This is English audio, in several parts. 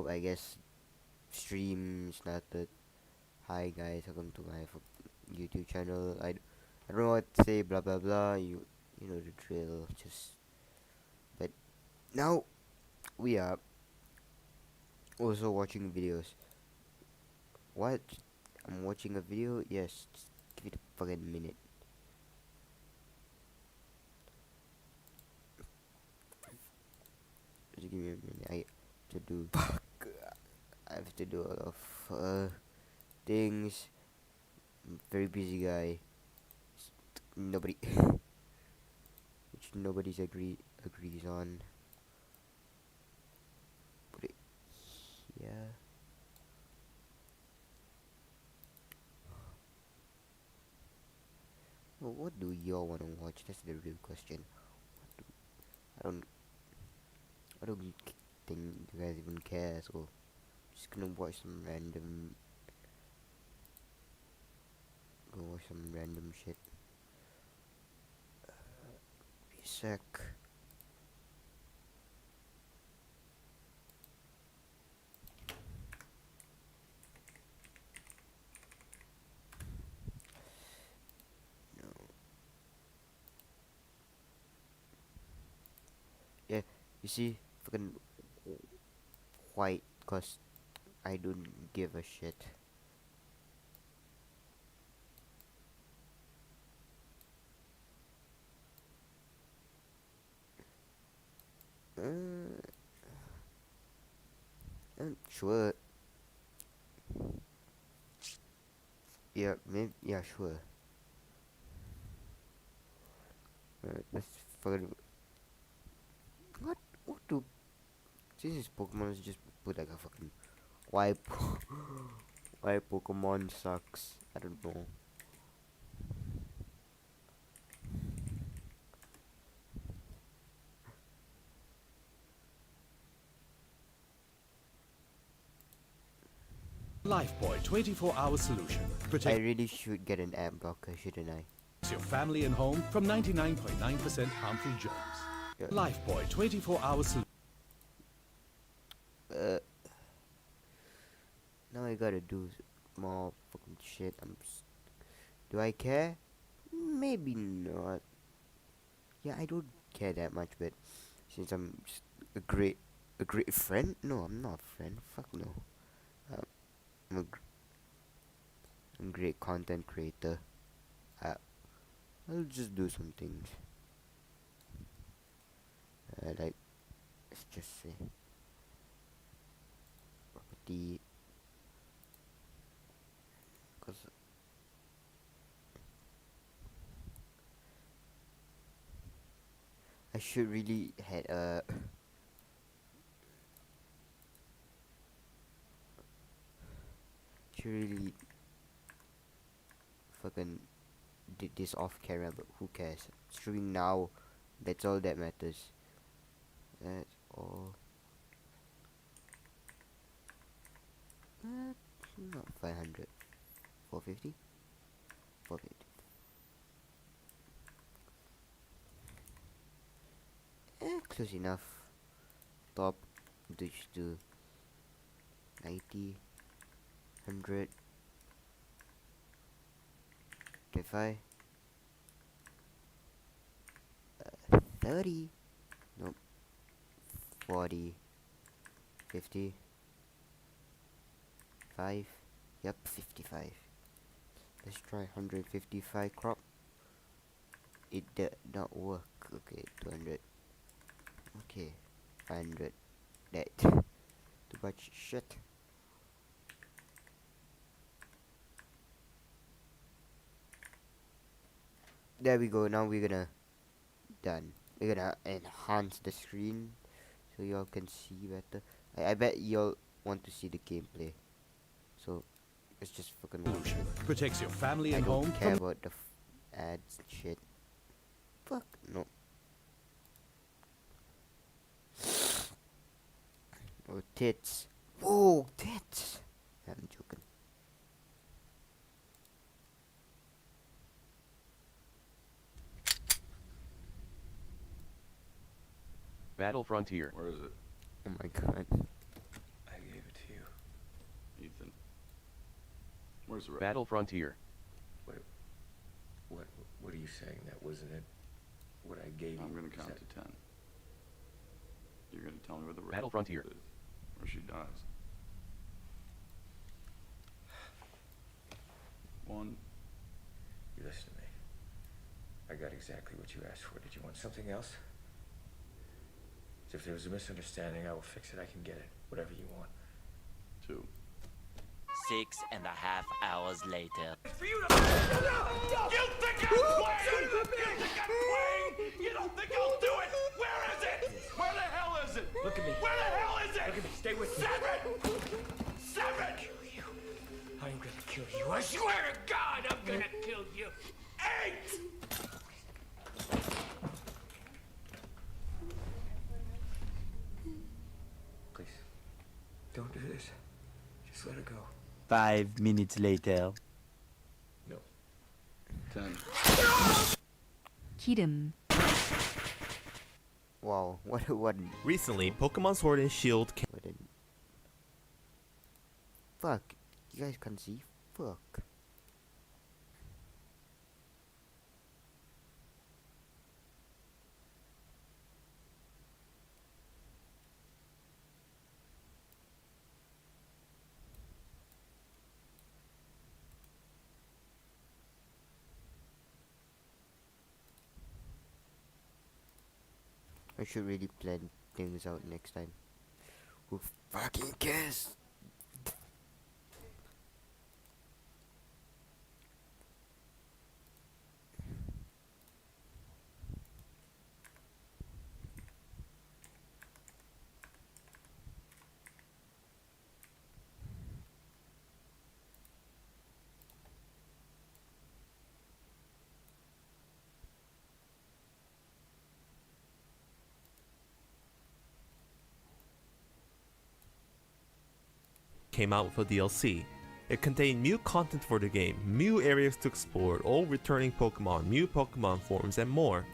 Oh, I guess stream started. Hi guys, welcome to my YouTube channel. I don't know what to say. Blah blah blah. You know the drill. But now we are also watching videos. What? I'm watching a video. Yes. Just give it a fucking minute. Just give me a minute. I have to do. I have to do a lot of things. I'm a very busy guy. Nobody, which nobody's agrees on. Put it here. Well, what do y'all wanna watch? That's the real question. I don't. I don't think you guys even care. So just gonna watch some random. Go watch some random shit. Be a sec. No. Yeah. You see, fucking white. Cause I don't give a shit. Uh, sure. Yeah, maybe. Yeah, sure. Let's fucking. What? What do? This is Pokemon. Just put like a fucking. Why? Why Pokemon sucks? I don't know. Lifebuoy 24-hour solution I protects really should get an ad blocker, shouldn't I? your family and home from 99.9% harmful germs. Yeah. Lifebuoy 24-hour solution. Uh, now I gotta do more fucking shit. Do I care? Maybe not. Yeah, I don't care that much, but since I'm just a great friend. No, I'm not a friend. Fuck no. Um, I'm a great content creator. Uh, I'll just do some things. Like, let's just say property, cause I should really had should really fucking did this off camera, but who cares? Streaming now, that's all that matters. That's all. Not 500. 450? 450. Close enough. Top, ditch to 90, 100, 25, 30, nope, 40, 50, 5, yep, 55. Let's try 155 crop. It did not work. Okay, 200. Okay, 500. That too much shit. There we go. Now we're gonna done. We're gonna enhance the screen so y'all can see better. I bet y'all want to see the gameplay. So let's just fucking watch Solution it. protects your family I and don't home care from about the ads and shit. Fuck no. Oh tits. Whoa tits. I'm joking. Battle Frontier. Where is it? Oh my god. I gave Where's the rest? Battle Frontier. Wait, what are you saying? That wasn't it? What I gave you? I'm gonna count to 10. You're gonna tell me where the rest Battle Frontier. is, or she dies. 1. You listen to me. I got exactly what you asked for. Did you want something else? If there was a misunderstanding, I will fix it. I can get it. Whatever you want. 2. 6.5 hours later. For you to... You think I'm playing? You think I'm playing? You don't think I'll do it? Where is it? Where the hell is it? Look at me. Where the hell is it? Look at me. Stay with me. 7! I'm gonna kill you. I swear to God, I'm gonna kill you. 8! Please. Don't do this. Just let it go. 5 minutes later. No. 10. 기름. Wow, what Recently, Pokemon Sword and Shield came. what an- Fuck. You guys can't see? Fuck. I should really plan things out next time. Who fucking cares? Came out with a DLC. It contained new content for the game, new areas to explore, all returning Pokemon, new Pokemon forms, and more.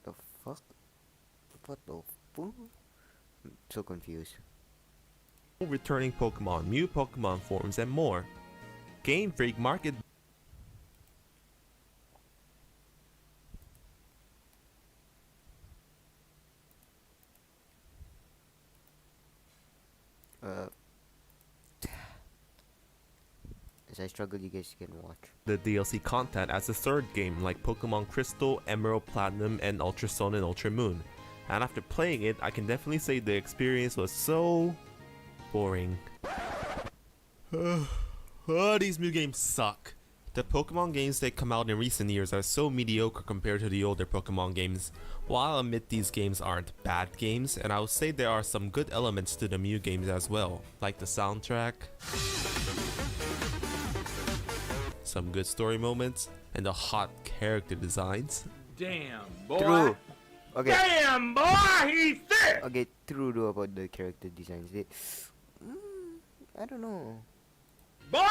What the fuck? What the fuck? I'm so confused. All returning Pokemon, new Pokemon forms, and more. Game Freak market. As I struggle, you guys can watch. The DLC content as a third game like Pokemon Crystal, Emerald, Platinum, and Ultra Sun and Ultra Moon. And after playing it, I can definitely say the experience was so boring. These new games suck. The Pokemon games that come out in recent years are so mediocre compared to the older Pokemon games. While I admit these games aren't bad games, and I would say there are some good elements to the Mew games as well, like the soundtrack, some good story moments, and the hot character designs. Damn, boy. True. Okay. Damn, boy, he's thick. Okay, true though about the character designs. I don't know. Boy,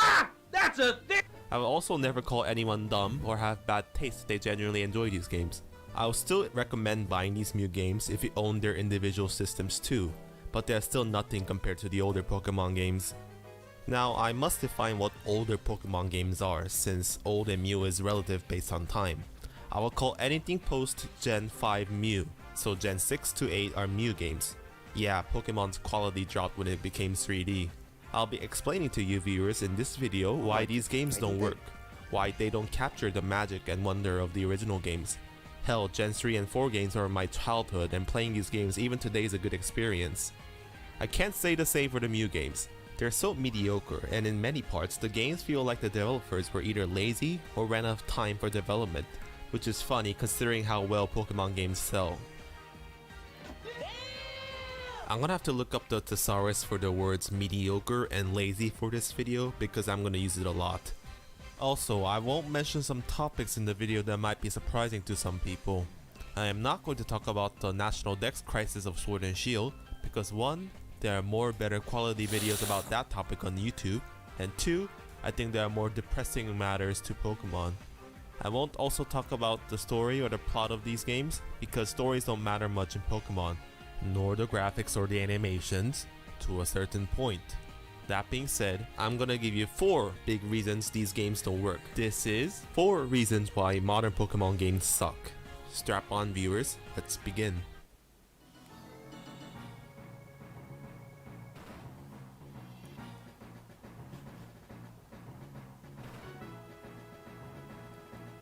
that's a thick. I will also never call anyone dumb or have bad taste if they genuinely enjoy these games. I will still recommend buying these Mew games if you own their individual systems too, but they are still nothing compared to the older Pokemon games. Now, I must define what older Pokemon games are, since old and Mew is relative based on time. I will call anything post Gen 5 Mew, so Gen 6 to 8 are Mew games. Yeah, Pokemon's quality dropped when it became 3D. I'll be explaining to you viewers in this video why these games don't work, why they don't capture the magic and wonder of the original games. Hell, Gen 3 and 4 games are my childhood, and playing these games even today is a good experience. I can't say the same for the Mew games. They're so mediocre, and in many parts the games feel like the developers were either lazy or ran out of time for development, which is funny considering how well Pokemon games sell. I'm gonna have to look up the thesaurus for the words mediocre and lazy for this video because I'm gonna use it a lot. Also, I won't mention some topics in the video that might be surprising to some people. I am not going to talk about the national dex crisis of Sword and Shield because 1. There are more better quality videos about that topic on YouTube, and 2. I think there are more depressing matters to Pokemon. I won't also talk about the story or the plot of these games because stories don't matter much in Pokemon, nor the graphics or the animations, to a certain point. That being said, I'm gonna give you 4 big reasons these games don't work. This is 4 reasons why modern Pokemon games suck. Strap on viewers, let's begin.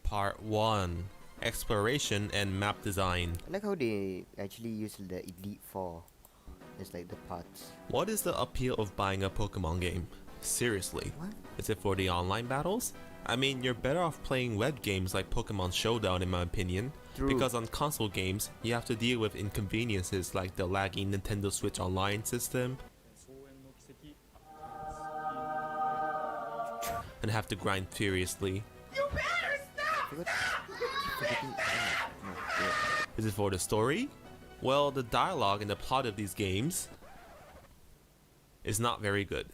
Part 1. Exploration and map design. I like how they actually use the Elite Four as like the parts. What is the appeal of buying a Pokemon game? Seriously. What? Is it for the online battles? I mean, you're better off playing web games like Pokemon Showdown in my opinion. True. Because on console games, you have to deal with inconveniences like the laggy Nintendo Switch Online system and have to grind furiously. Is it for the story? Well, the dialogue and the plot of these games is not very good.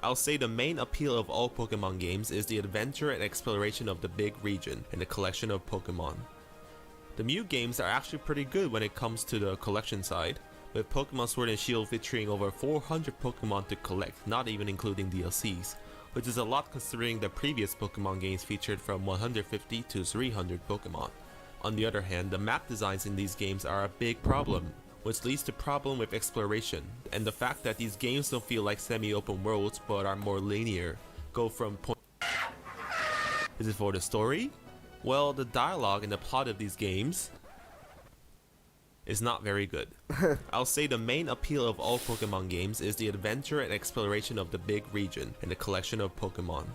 I'll say the main appeal of all Pokemon games is the adventure and exploration of the big region and the collection of Pokemon. The Mew games are actually pretty good when it comes to the collection side, with Pokemon Sword and Shield featuring over 400 Pokemon to collect, not even including DLCs, which is a lot considering the previous Pokemon games featured from 150 to 300 Pokemon. On the other hand, the map designs in these games are a big problem, which leads to problem with exploration, and the fact that these games don't feel like semi-open worlds but are more linear, go from point. Is it for the story? Well, the dialogue and the plot of these games is not very good. I'll say the main appeal of all Pokemon games is the adventure and exploration of the big region and the collection of Pokemon.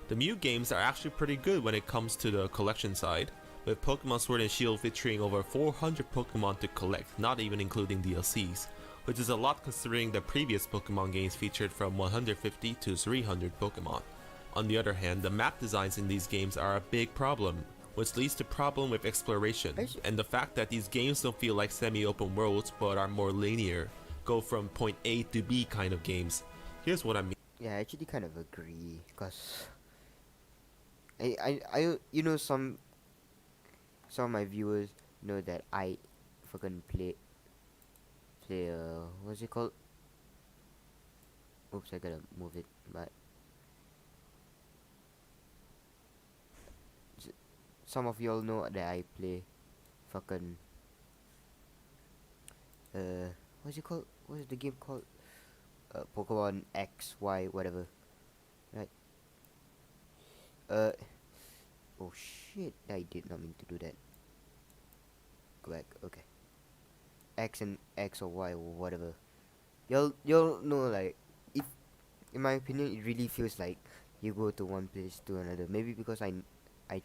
The Mew games are actually pretty good when it comes to the collection side, with Pokemon Sword and Shield featuring over 400 Pokemon to collect, not even including DLCs, which is a lot considering the previous Pokemon games featured from 150 to 300 Pokemon. On the other hand, the map designs in these games are a big problem, which leads to problem with exploration, and the fact that these games don't feel like semi-open worlds but are more linear, go from point A to B kind of games. Here's what I mean. Yeah, I actually kind of agree, because I you know, some of my viewers know that I fucking play what's it called? Oops, I gotta move it, but some of y'all know that I play fucking what's it called? What is the game called? Pokemon X, Y, whatever. Right? Oh shit, I did not mean to do that. Go back, okay. X and X or Y or whatever. Y'all know, like, if in my opinion it really feels like you go to one place to another. Maybe because I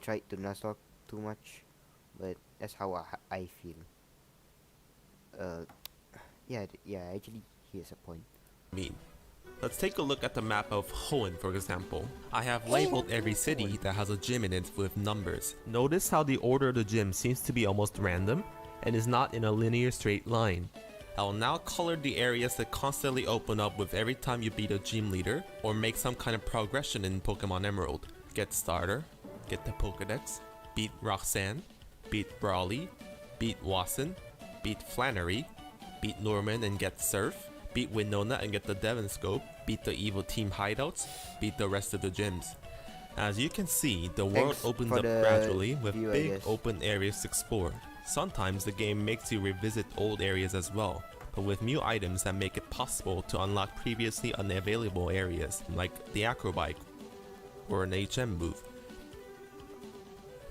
tried to Nuzlocke too much, but that's how I feel. Yeah, actually here's a point. Let's take a look at the map of Hoenn, for example. I have labeled every city that has a gym in it with numbers. Notice how the order of the gym seems to be almost random and is not in a linear straight line. I will now color the areas that constantly open up with every time you beat a gym leader or make some kind of progression in Pokemon Emerald. Get Starter, get the Pokedex, beat Roxanne, beat Brawly, beat Watson, beat Flannery, beat Norman and get Surf, beat Winona and get the Devon Scope, beat the evil team hideouts, beat the rest of the gyms. As you can see, the world opens up gradually with big open areas to explore. Sometimes the game makes you revisit old areas as well, but with new items that make it possible to unlock previously unavailable areas, like the Acrobike or an HM move.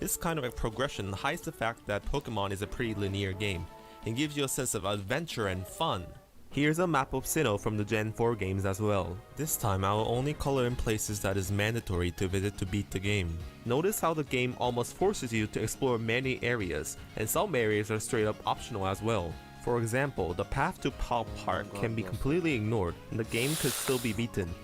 This kind of a progression hides the fact that Pokemon is a pretty linear game and gives you a sense of adventure and fun. Here's a map of Sinnoh from the Gen 4 games as well. This time I will only color in places that is mandatory to visit to beat the game. Notice how the game almost forces you to explore many areas, and some areas are straight up optional as well. For example, the path to Pal Park can be completely ignored and the game could still be beaten.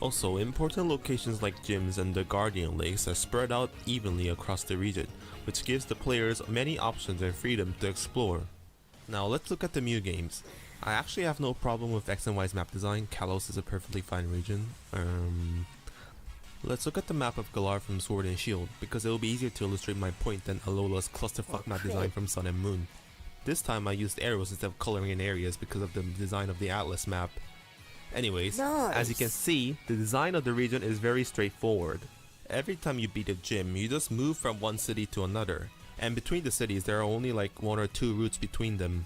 Also, important locations like gyms and the Guardian Lakes are spread out evenly across the region, which gives the players many options and freedom to explore. Now let's look at the Mew games. I actually have no problem with X and Y's map design. Kalos is a perfectly fine region. Let's look at the map of Galar from Sword and Shield, because it will be easier to illustrate my point than Alola's clusterfuck map design from Sun and Moon. This time I used arrows instead of coloring in areas because of the design of the Atlas map. Anyways, as you can Nice. see, the design of the region is very straightforward. Every time you beat a gym, you just move from one city to another, and between the cities there are only like 1 or 2 routes between them.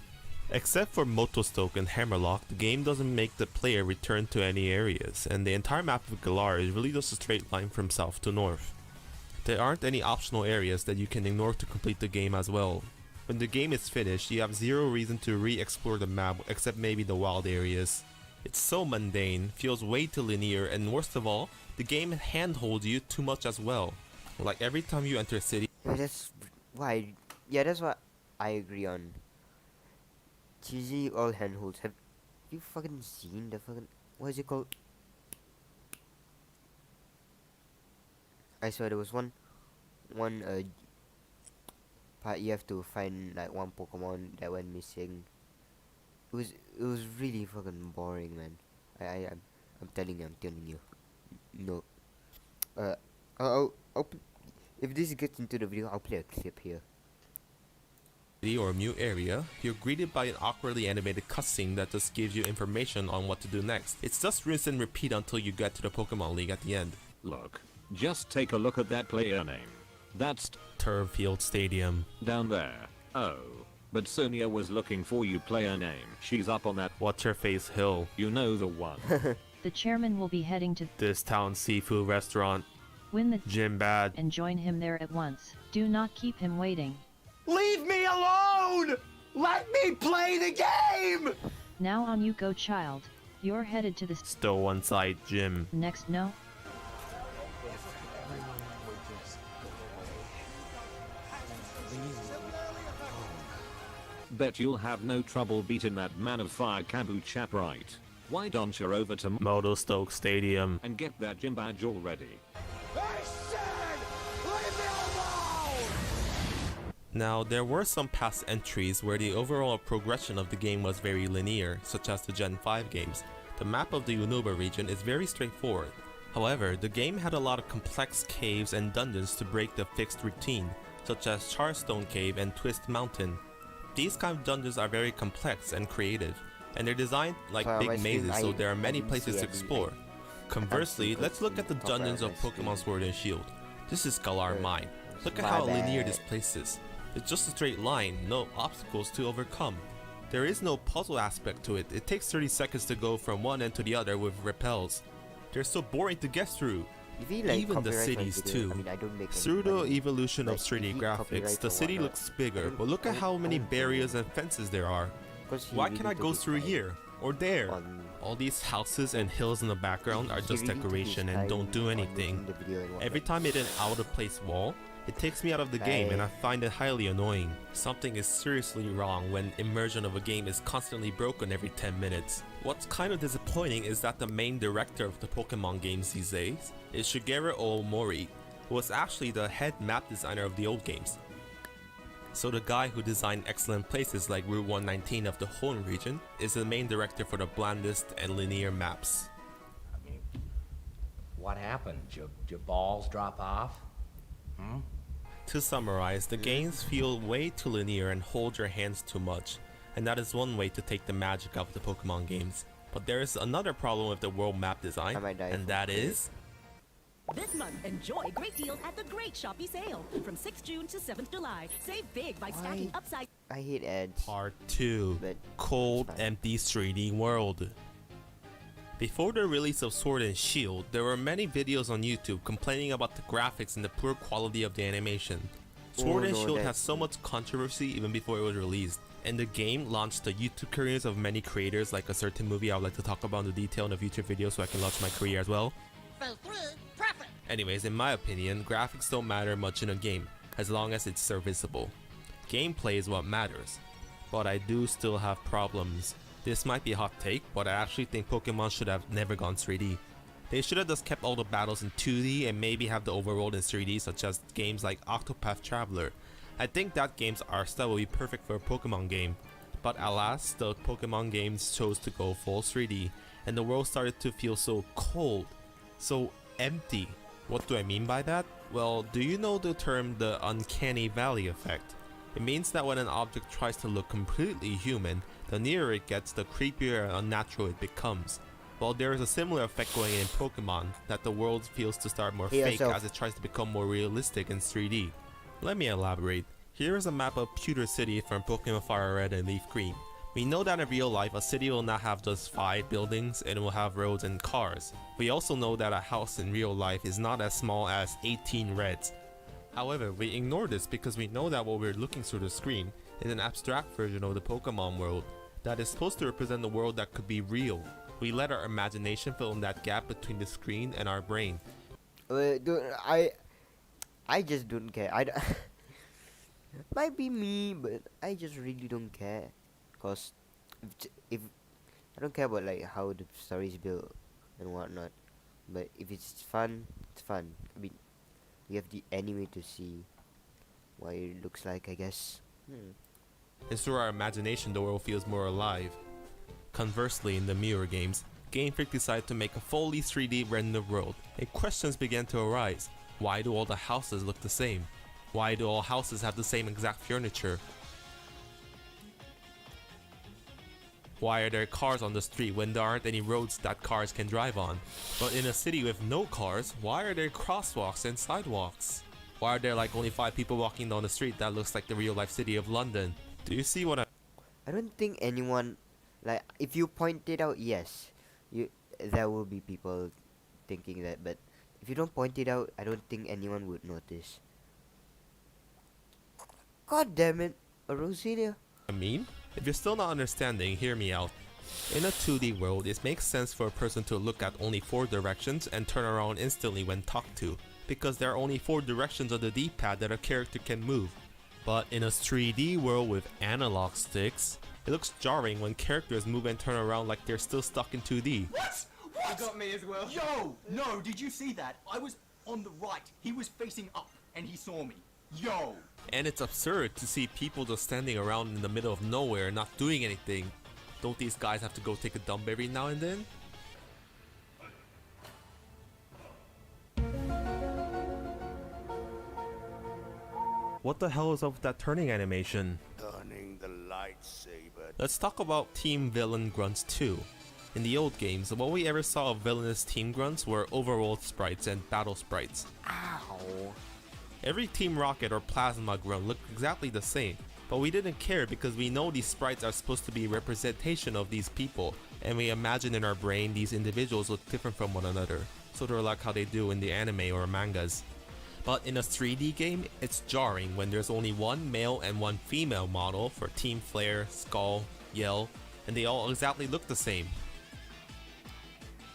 Except for Motostoke and Hammerlock, the game doesn't make the player return to any areas, and the entire map of Galar is really just a straight line from south to north. There aren't any optional areas that you can ignore to complete the game as well. When the game is finished, you have zero reason to re-explore the map except maybe the wild areas. It's so mundane, feels way too linear, and worst of all, the game handholds you too much as well. Like every time you enter a city, Yeah, that's why. Yeah, that's what I agree on. Cheesy all handholds. Have you fucking seen the fucking what is it called? I swear there was one part you have to find like one Pokemon that went missing. It was really fucking boring, man. I'm telling you. No. If this gets into the video, I'll play a clip here. or a new area, you're greeted by an awkwardly animated cutscene that just gives you information on what to do next. It's just rinse and repeat until you get to the Pokemon League at the end. Look, just take a look at that player name. That's Turffield Stadium. down there. Oh, but Sonia was looking for you player name. She's up on that. What's her face hill? You know the one. The chairman will be heading to This town seafood restaurant. win the Jim Bad. and join him there at once. Do not keep him waiting. Leave me alone! Let me play the game! Now on you go, child. You're headed to the Still one side Jim. next no? Bet you'll have no trouble beating that man of fire Kambu chap, right? Why don't you over to Motostoke Stadium. and get that gym badge already? I said, leave me alone! Now, there were some past entries where the overall progression of the game was very linear, such as the Gen 5 games. The map of the Unova region is very straightforward. However, the game had a lot of complex caves and dungeons to break the fixed routine, such as Charstone Cave and Twist Mountain. These kind of dungeons are very complex and creative, and they're designed like So, my big screen, mazes, so I there are many didn't places see to anything. explore. Conversely, see let's look at the top right dungeons of of my Pokemon screen. Sword and Shield. This is Galar Uh, Mine. Look at my how linear bad. this place is. It's just a straight line, no obstacles to overcome. There is no puzzle aspect to it. It takes 30 seconds to go from one end to the other with repels. They're so boring to get through. If he, like, Even the copyrights my cities video, too. I mean, I don't make any Through the money. evolution of Like, 3D if he graphics, copyrights the or city whatnot, looks bigger, don't- but look I at don't- how I many don't do barriers it. and fences there are. 'Cause he Why really can I took go his through time here or there? on- All these houses and hills in the background are he just really took his decoration and don't time do on anything. making the video and Every whatnot. time I hit an out of place wall, it takes me out of the game and I find it highly annoying. Something is seriously wrong when immersion of a game is constantly broken every 10 minutes. What's kind of disappointing is that the main director of the Pokemon games these days is Shigeru Omori, who was actually the head map designer of the old games. So the guy who designed excellent places like Route 119 of the Hoenn region is the main director for the blandest and linear maps. I mean, what happened? Your balls drop off? To summarize, the games feel way too linear and hold your hands too much, and that is one way to take the magic out of the Pokemon games. But there is another problem with the world map design, I might die and from that this. is This month, enjoy great deals at the Great Shopee Sale. From 6th June to 7th July. Save big by stacking Why? upside. I hate ads. Part 2, But Cold, it's fine. Empty 3D World. Before the release of Sword and Shield, there were many videos on YouTube complaining about the graphics and the poor quality of the animation. Sword Oh, and no, Shield that- has so much controversy even before it was released, and the game launched the YouTube careers of many creators, like a certain movie I would like to talk about in the detail in a future video so I can launch my career as well. Anyways, in my opinion, graphics don't matter much in a game, as long as it's serviceable. Gameplay is what matters. But I do still have problems. This might be a hot take, but I actually think Pokemon should have never gone 3D. They should have just kept all the battles in 2D and maybe have the overworld in 3D, such as games like Octopath Traveler. I think that game's art style would be perfect for a Pokemon game. But alas, the Pokemon games chose to go full 3D, and the world started to feel so cold, so empty. What do I mean by that? Well, do you know the term the uncanny valley effect? It means that when an object tries to look completely human, the nearer it gets, the creepier and unnatural it becomes. Well, there is a similar effect going in Pokemon, that the world feels to start more Hey, fake so- as it tries to become more realistic in 3D. Let me elaborate. Here is a map of Pewter City from Pokemon Fire Red and Leaf Green. We know that in real life, a city will not have just 5 buildings, and it will have roads and cars. We also know that a house in real life is not as small as 18 reds. However, we ignore this because we know that what we're looking through the screen is an abstract version of the Pokemon world that is supposed to represent the world that could be real. We let our imagination fill in that gap between the screen and our brain. Dude, I just don't care. Might be me, but I just really don't care. Cause if I don't care about like how the story is built and whatnot, but if it's fun, it's fun. I mean, we have the anime to see what it looks like, I guess. And through our imagination, the world feels more alive. Conversely, in the mirror games, Game Freak decided to make a fully 3D rendered world, and questions began to arise. Why do all the houses look the same? Why do all houses have the same exact furniture? Why are there cars on the street when there aren't any roads that cars can drive on? But in a city with no cars, why are there crosswalks and sidewalks? Why are there like only 5 people walking down the street that looks like the real life city of London? Do you see what I don't think anyone, like, if you point it out, yes, there will be people thinking that, but if you don't point it out, I don't think anyone would notice. God damn it, Rosina. I mean? If you're still not understanding, hear me out. In a 2D world, it makes sense for a person to look at only 4 directions and turn around instantly when talked to, because there are only 4 directions on the D-pad that a character can move. But in a 3D world with analog sticks, it looks jarring when characters move and turn around like they're still stuck in 2D. What? You got me as well. Yo, no, did you see that? I was on the right. He was facing up, and he saw me. Yo. And it's absurd to see people just standing around in the middle of nowhere not doing anything. Don't these guys have to go take a dump every now and then? What the hell is up with that turning animation? Turning the lightsaber. Let's talk about Team Villain Grunts 2. In the old games, what we ever saw of villainous Team Grunts were overworld sprites and battle sprites. Ow. Every Team Rocket or Plasma Grunt looked exactly the same, but we didn't care because we know these sprites are supposed to be a representation of these people, and we imagine in our brain these individuals look different from one another, sort of like how they do in the anime or mangas. But in a 3D game, it's jarring when there's only one male and one female model for Team Flare, Skull, Yell, and they all exactly look the same.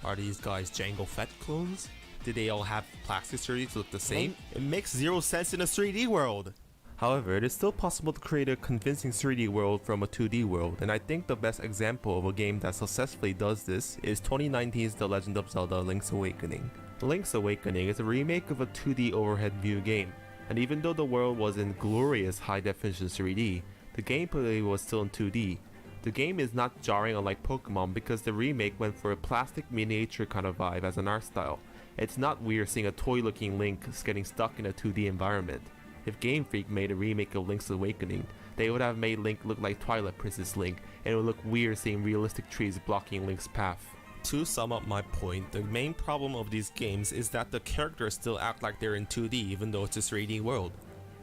Are these guys Jango Fett clones? Did they all have plastic surgery to look the same? It makes zero sense in a 3D world! However, it is still possible to create a convincing 3D world from a 2D world, and I think the best example of a game that successfully does this is 2019's The Legend of Zelda Link's Awakening. Link's Awakening is a remake of a 2D overhead view game, and even though the world was in glorious high definition 3D, the gameplay was still in 2D. The game is not jarring unlike Pokemon because the remake went for a plastic miniature kind of vibe as an art style. It's not weird seeing a toy looking Link getting stuck in a 2D environment. If Game Freak made a remake of Link's Awakening, they would have made Link look like Twilight Princess Link, and it would look weird seeing realistic trees blocking Link's path. To sum up my point, the main problem of these games is that the characters still act like they're in 2D even though it's a 3D world.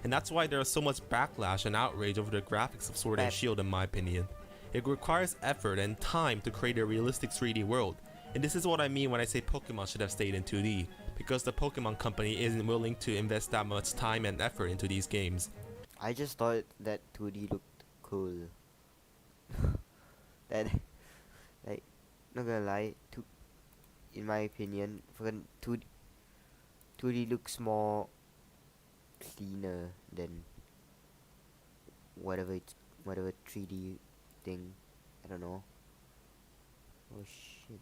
And that's why there is so much backlash and outrage over the graphics of Sword and Shield in my opinion. It requires effort and time to create a realistic 3D world, and this is what I mean when I say Pokemon should have stayed in 2D, because the Pokemon company isn't willing to invest that much time and effort into these games. I just thought that 2D looked cool. That, like, not gonna lie, in my opinion, 2D looks more cleaner than whatever 3D thing. I don't know. Oh shit.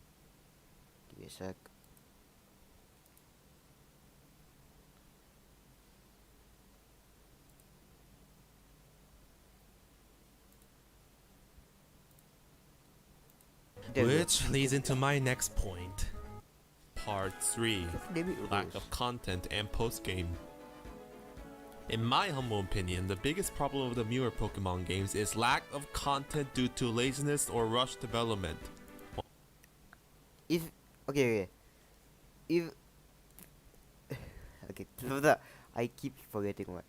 Give me a sec. Which leads into my next point. Part 3. Lack of content and post-game. In my humble opinion, the biggest problem of the newer Pokemon games is lack of content due to laziness or rushed development. if okay, if okay, I keep forgetting what.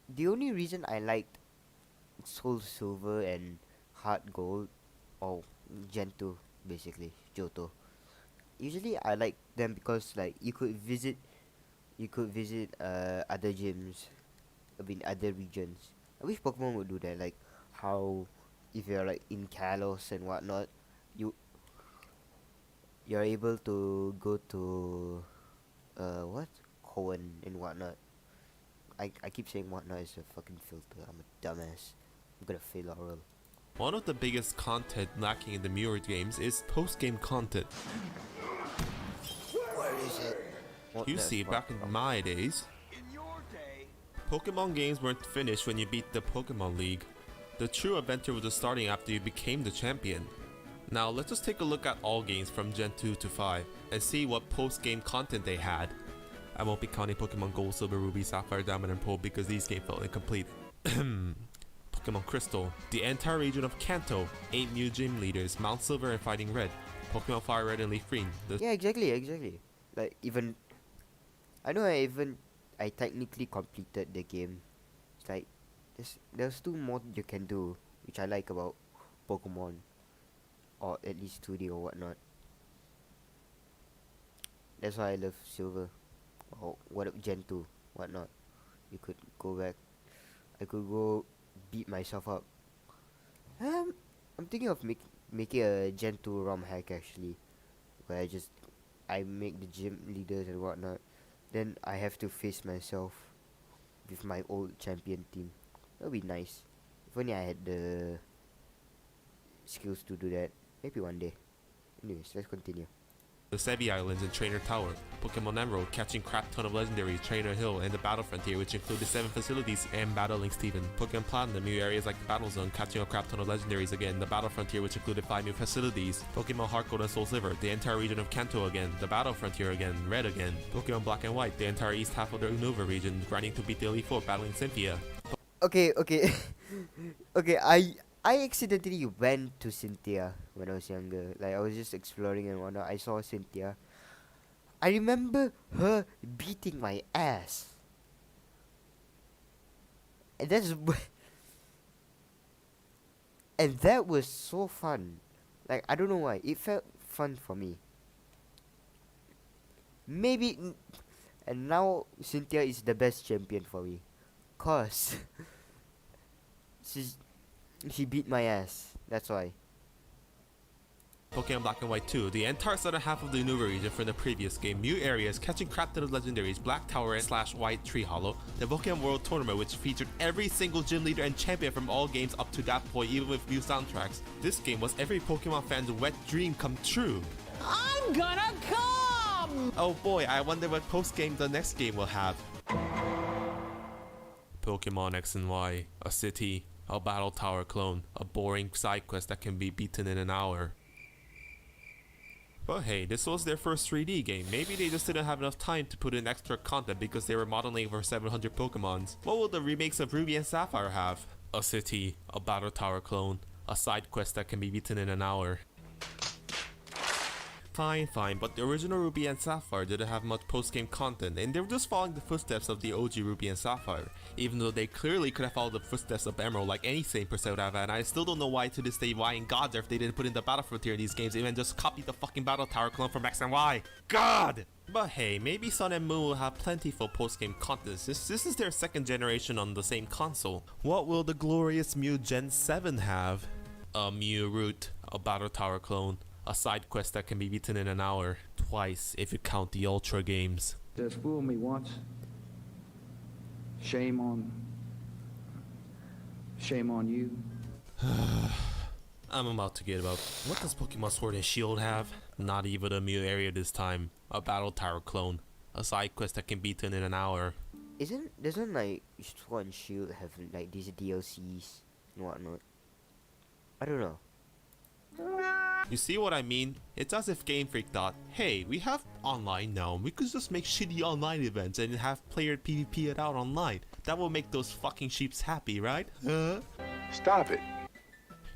The only reason I liked Soul Silver and Heart Gold, or Gen 2, basically, Johto. Usually I like them because like you could visit other gyms, I mean other regions. I wish Pokemon would do that, like how if you're like in Kalos and whatnot, you you're able to go to what? Cohen and whatnot. I keep saying whatnot is a fucking filter. I'm a dumbass. I'm gonna fail oral. One of the biggest content lacking in the Mirror games is post-game content. Where is it? What You the see, fuck? back in my days, Pokemon games weren't finished when you beat the Pokemon League. The true adventure was just starting after you became the champion. Now let's just take a look at all games from Gen 2 to 5 and see what post-game content they had. I won't be counting Pokemon Gold, Silver, Ruby, Sapphire, Diamond, and Pearl because these games felt incomplete. Pokemon Crystal, the entire region of Kanto, 8 new gym leaders, Mount Silver and Fighting Red, Pokemon Fire Red and Leaf Green. Yeah, exactly. Like even I know I technically completed the game. It's like there's still more you can do, which I like about Pokemon, or at least 2D or whatnot. That's why I love Silver, or what Gen 2, whatnot. You could go back. I could go beat myself up. I'm thinking of making a Gen 2 ROM hack actually, where I make the gym leaders and whatnot. Then I have to face myself with my old champion team. That would be nice. If only I had the skills to do that. Maybe one day. Anyways, let's continue. The Sebi Islands and Trainer Tower, Pokemon Emerald, catching crap ton of legendaries, Trainer Hill, and the Battle Frontier, which include the 7 facilities and battling Steven. Pokemon Platinum, new areas like the Battle Zone, catching a crap ton of legendaries again, the Battle Frontier, which included 5 new facilities. Pokemon Heart Gold and Soul Silver, the entire region of Kanto again, the Battle Frontier again, Red again. Pokemon Black and White, the entire east half of the Unova region, grinding to beat the Elite Four, battling Cynthia. Okay. Okay, I accidentally went to Cynthia when I was younger. Like I was just exploring and whatnot. I saw Cynthia. I remember her beating my ass. And and that was so fun. Like I don't know why. It felt fun for me. Maybe and now Cynthia is the best champion for me. Cause she beat my ass. That's why. Pokemon Black and White 2, the entire southern half of the Unova region from the previous game, new areas, catching crap ton of legendaries, Black Tower and / White Tree Hollow, the Pokemon World Tournament which featured every single gym leader and champion from all games up to that point, even with new soundtracks. This game was every Pokemon fan's wet dream come true. I'm gonna come! Oh boy, I wonder what post-game the next game will have. Pokemon X and Y, a city, a battle tower clone, a boring side quest that can be beaten in an hour. But hey, this was their first 3D game. Maybe they just didn't have enough time to put in extra content because they were modeling over 700 Pokemons. What will the remakes of Ruby and Sapphire have? A city, a battle tower clone, a side quest that can be beaten in an hour. Fine, but the original Ruby and Sapphire didn't have much post-game content, and they were just following the footsteps of the OG Ruby and Sapphire, even though they clearly could have followed the footsteps of Emerald like any sane person would have, and I still don't know why to this day why in God's earth they didn't put in the Battle Frontier in these games, even just copy the fucking Battle Tower clone from X and Y. God! But hey, maybe Sun and Moon will have plentiful post-game content since this is their second generation on the same console. What will the glorious Mew Gen 7 have? A Mew Root, a Battle Tower clone, a side quest that can be beaten in an hour, twice if you count the Ultra games. Just fool me once. Shame on you. I'm about to get about. What does Pokemon Sword and Shield have? Not even a Mew area this time. A Battle Tower clone. A side quest that can be beaten in an hour. Doesn't like Sword and Shield have like these DLCs and whatnot? I don't know. You see what I mean? It's as if Game Freak thought, hey, we have online now, we could just make shitty online events and have player PvP it out online. That will make those fucking sheeps happy, right? Huh? Stop it.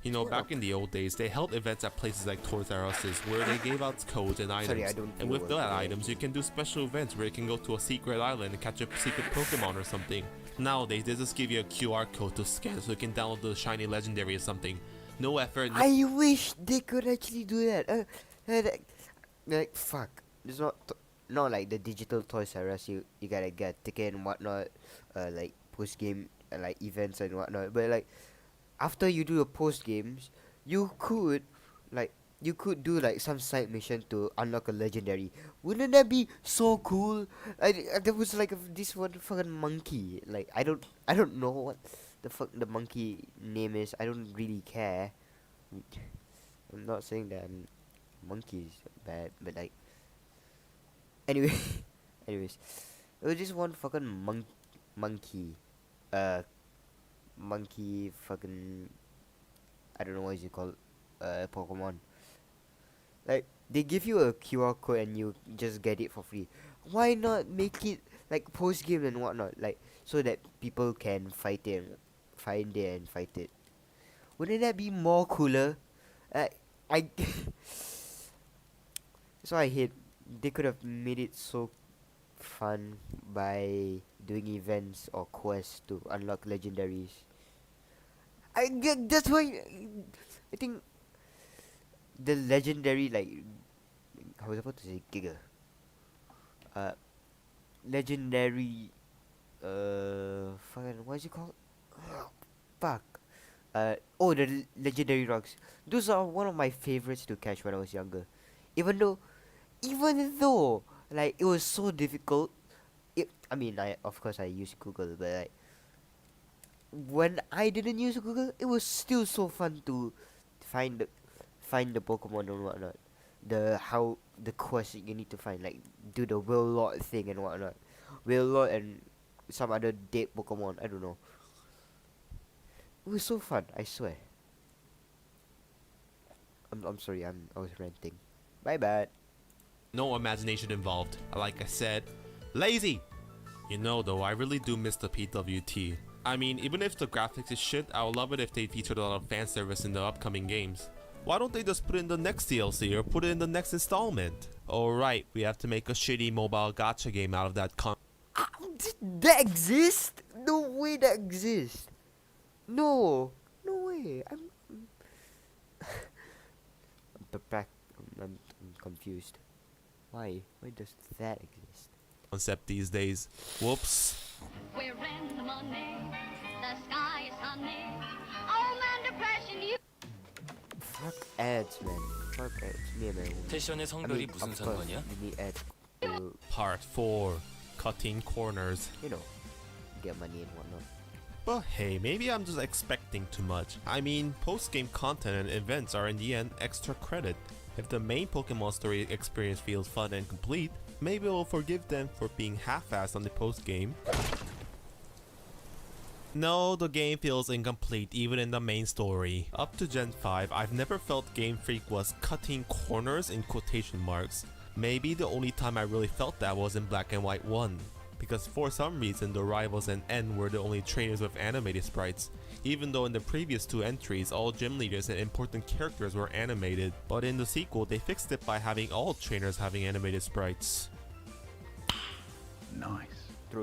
You know, back in the old days, they held events at places like Toys R Us's where they gave out codes and items. Sorry, I don't and know with what those that items, you can do special events where you can go to a secret island and catch a secret Pokemon or something. Nowadays, they just give you a QR code to scan so you can download the shiny legendary or something. No effort. No I wish they could actually do that. Fuck. It's not like the digital Toys R Us. You gotta get ticket and whatnot. Like post game like events and whatnot. But like after you do the post games, you could do like some side mission to unlock a legendary. Wouldn't that be so cool? There was like this one fucking monkey. Like I don't know what the fuck the monkey name is. I don't really care. I'm not saying that monkey's bad, but like anyway, anyways, it was just one fucking monkey, monkey fucking I don't know what is it called, Pokemon. Like they give you a QR code and you just get it for free. Why not make it like post game and whatnot, like so that people can fight it and find it and fight it? Wouldn't that be more cooler? I so I hate they could have made it so fun by doing events or quests to unlock legendaries. That's why I think the legendary, like I was about to say Giga. Legendary fucking what is it called? Fuck. The legendary rocks. Those are one of my favorites to catch when I was younger. Even though like it was so difficult. Of course I used Google, but like when I didn't use Google, it was still so fun to find the Pokemon and whatnot. The quest that you need to find, like do the Will-Lord thing and whatnot. Will-Lord and some other dead Pokemon, I don't know. It was so fun, I swear. I'm sorry, I was ranting. My bad. no imagination involved. Like I said, lazy! You know though, I really do miss the PWT. I mean, even if the graphics is shit, I would love it if they featured a lot of fan service in the upcoming games. Why don't they just put it in the next DLC or put it in the next installment? Alright, we have to make a shitty mobile gacha game out of that That exists? No way that exists. No way. I'm confused. Why does that exist? Concept these days. Whoops. We're in the money. The sky is sunny. Oh man, depression, you. Fuck ads, man. Fuck ads. Me, man. 패션의 성별이 무슨 상관이야? You need ads to, Part 4. Cutting corners. Get money and whatnot. But hey, maybe I'm just expecting too much. I mean, post-game content and events are in the end extra credit. If the main Pokemon story experience feels fun and complete, maybe we'll forgive them for being half-assed on the post-game. No, the game feels incomplete even in the main story. Up to Gen 5, I've never felt Game Freak was cutting corners in quotation marks. Maybe the only time I really felt that was in Black and White 1. Because for some reason the rivals and N were the only trainers with animated sprites, even though in the previous two entries all gym leaders and important characters were animated, but in the sequel they fixed it by having all trainers having animated sprites. Nice.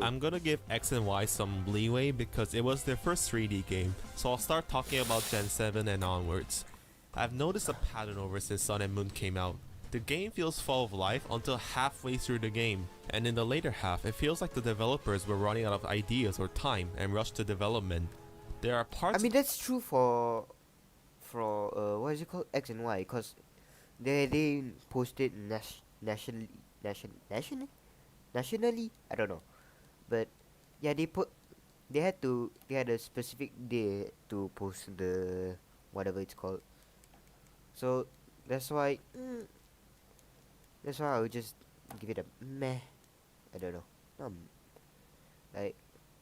I'm gonna give X and Y some leeway because it was their first 3D game, so I'll start talking about Gen 7 and onwards. I've noticed a pattern over since Sun and Moon came out. The game feels full of life until halfway through the game, and in the later half it feels like the developers were running out of ideas or time and rushed to development. There are parts— I mean that's true for what is it called, X and Y, cause they posted nationally, I don't know, but yeah, they had a specific day to post the whatever it's called, so that's why I would just give it a meh. I don't know. Like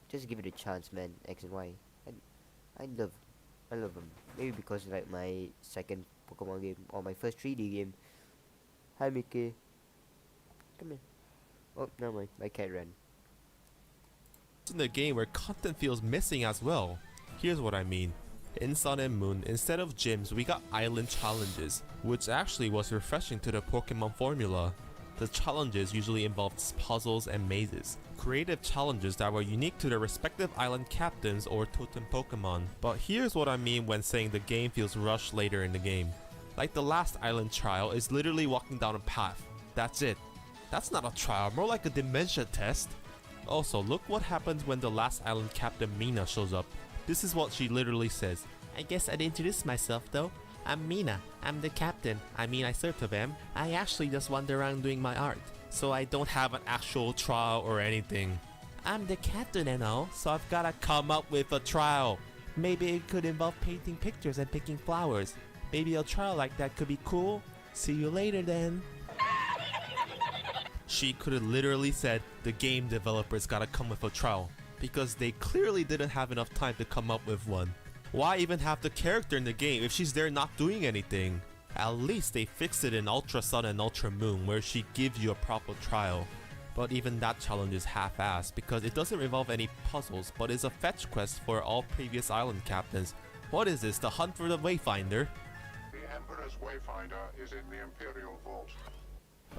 just give it a chance, man. X and Y. I love them. Maybe because like my second Pokemon game or my first 3D game. Hi Mickey. Come here. Oh, never mind. My cat ran. in the game where content feels missing as well. Here's what I mean. In Sun and Moon, instead of gyms, we got island challenges, which actually was refreshing to the Pokemon formula. The challenges usually involved puzzles and mazes, creative challenges that were unique to their respective island captains or totem Pokemon. But here's what I mean when saying the game feels rushed later in the game. Like the last island trial is literally walking down a path. That's it. That's not a trial, more like a dementia test. Also, look what happens when the last island captain Mina shows up. This is what she literally says. I guess I'd introduce myself though. I'm Mina. I'm the captain. I sort of am. I actually just wander around doing my art, so I don't have an actual trial or anything. I'm the captain and all, so I've gotta come up with a trial. Maybe it could involve painting pictures and picking flowers. Maybe a trial like that could be cool. See you later then. She could have literally said the game developers gotta come with a trial, because they clearly didn't have enough time to come up with one. Why even have the character in the game if she's there not doing anything? At least they fixed it in Ultra Sun and Ultra Moon where she gives you a proper trial. But even that challenge is half-assed because it doesn't involve any puzzles but is a fetch quest for all previous island captains. What is this, the hunt for the Wayfinder? The Emperor's Wayfinder is in the Imperial Vault.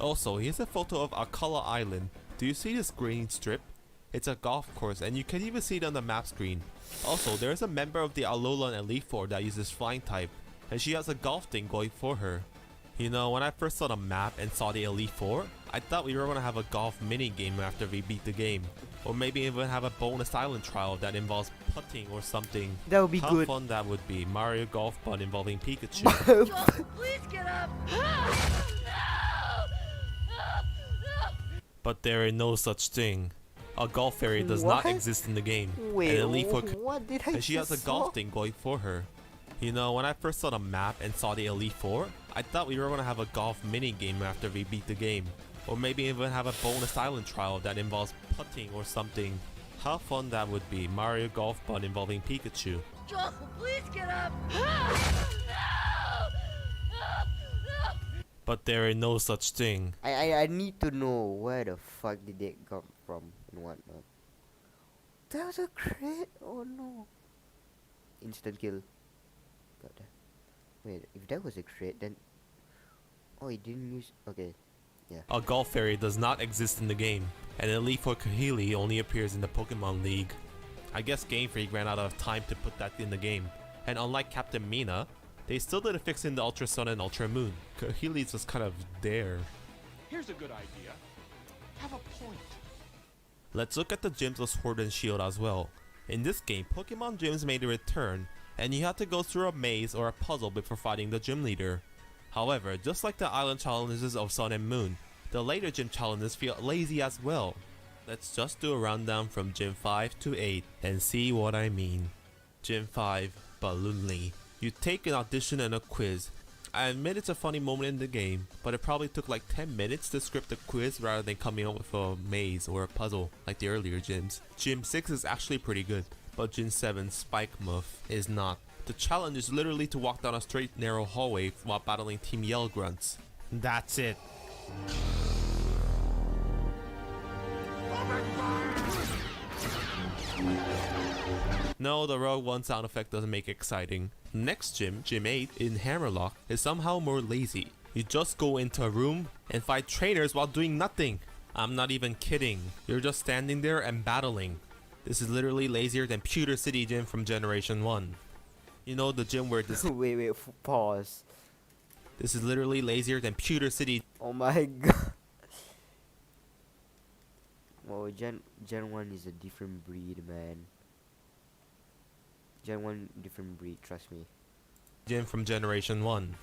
Also, here's a photo of Akala Island. Do you see this green strip? It's a golf course and you can even see it on the map screen. Also, there is a member of the Alolan Elite Four that uses flying type, and she has a golf thing going for her. You know, when I first saw the map and saw the Elite Four, I thought we were gonna have a golf mini game after we beat the game. Or maybe even have a bonus island trial that involves putting or something. That would be How good. fun that would be. Mario Golf Bun involving Pikachu. Please get up! But there is no such thing. A golf fairy does not What? exist in the game. Wait, An Elite Four what did I and she has a just golf saw? thing going for her. You know, when I first saw the map and saw the Elite Four, I thought we were gonna have a golf mini game after we beat the game. Or maybe even have a bonus island trial that involves putting or something. How fun that would be. Mario Golf Bun involving Pikachu. Joel, please get up! But there is no such thing. I need to know where the fuck did they come from and whatnot. That was a crit? Oh no. Instant kill. Got that. Wait, if that was a crit then... Oh, he didn't use... Okay. Yeah. A golf fairy does not exist in the game, and Elite Four Kahili only appears in the Pokemon League. I guess Game Freak ran out of time to put that in the game, and unlike Captain Mina, they still didn't fix in the Ultra Sun and Ultra Moon. Kahili's just kind of there. Here's a good idea. Have a point. Let's look at the gyms of Sword and Shield as well. In this game, Pokemon gyms made a return, and you had to go through a maze or a puzzle before fighting the gym leader. However, just like the island challenges of Sun and Moon, the later gym challenges feel lazy as well. Let's just do a rundown from Gym 5 to 8 and see what I mean. Gym 5, Balloonly. You take an audition and a quiz. I admit it's a funny moment in the game, but it probably took like 10 minutes to script a quiz rather than coming up with a maze or a puzzle like the earlier gyms. Gym 6 is actually pretty good, but Gym 7, Spike Muff, is not. The challenge is literally to walk down a straight narrow hallway while battling Team Yell Grunts. That's it. No, the Rogue One sound effect doesn't make it exciting. Next gym, Gym 8 in Hammerlock, is somehow more lazy. You just go into a room and fight trainers while doing nothing. I'm not even kidding. You're just standing there and battling. This is literally lazier than Pewter City Gym from Generation 1. You know, the gym where this... wait, pause. This is literally lazier than Pewter City. Oh my god. Well, Gen 1 is a different breed, man. Gen 1 different breed, trust me. Gym from Generation 1.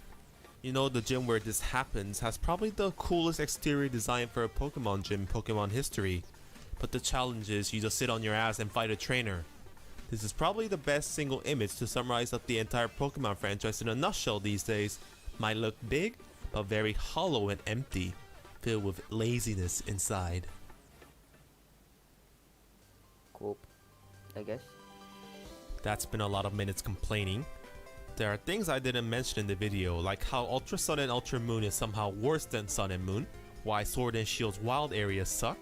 You know, the gym where this happens has probably the coolest exterior design for a Pokemon gym in Pokemon history. But the challenge is you just sit on your ass and fight a trainer. This is probably the best single image to summarize up the entire Pokemon franchise in a nutshell these days. Might look big, but very hollow and empty, filled with laziness inside. Cool, I guess. That's been a lot of minutes complaining. There are things I didn't mention in the video, like how Ultra Sun and Ultra Moon is somehow worse than Sun and Moon, why Sword and Shield's wild areas suck.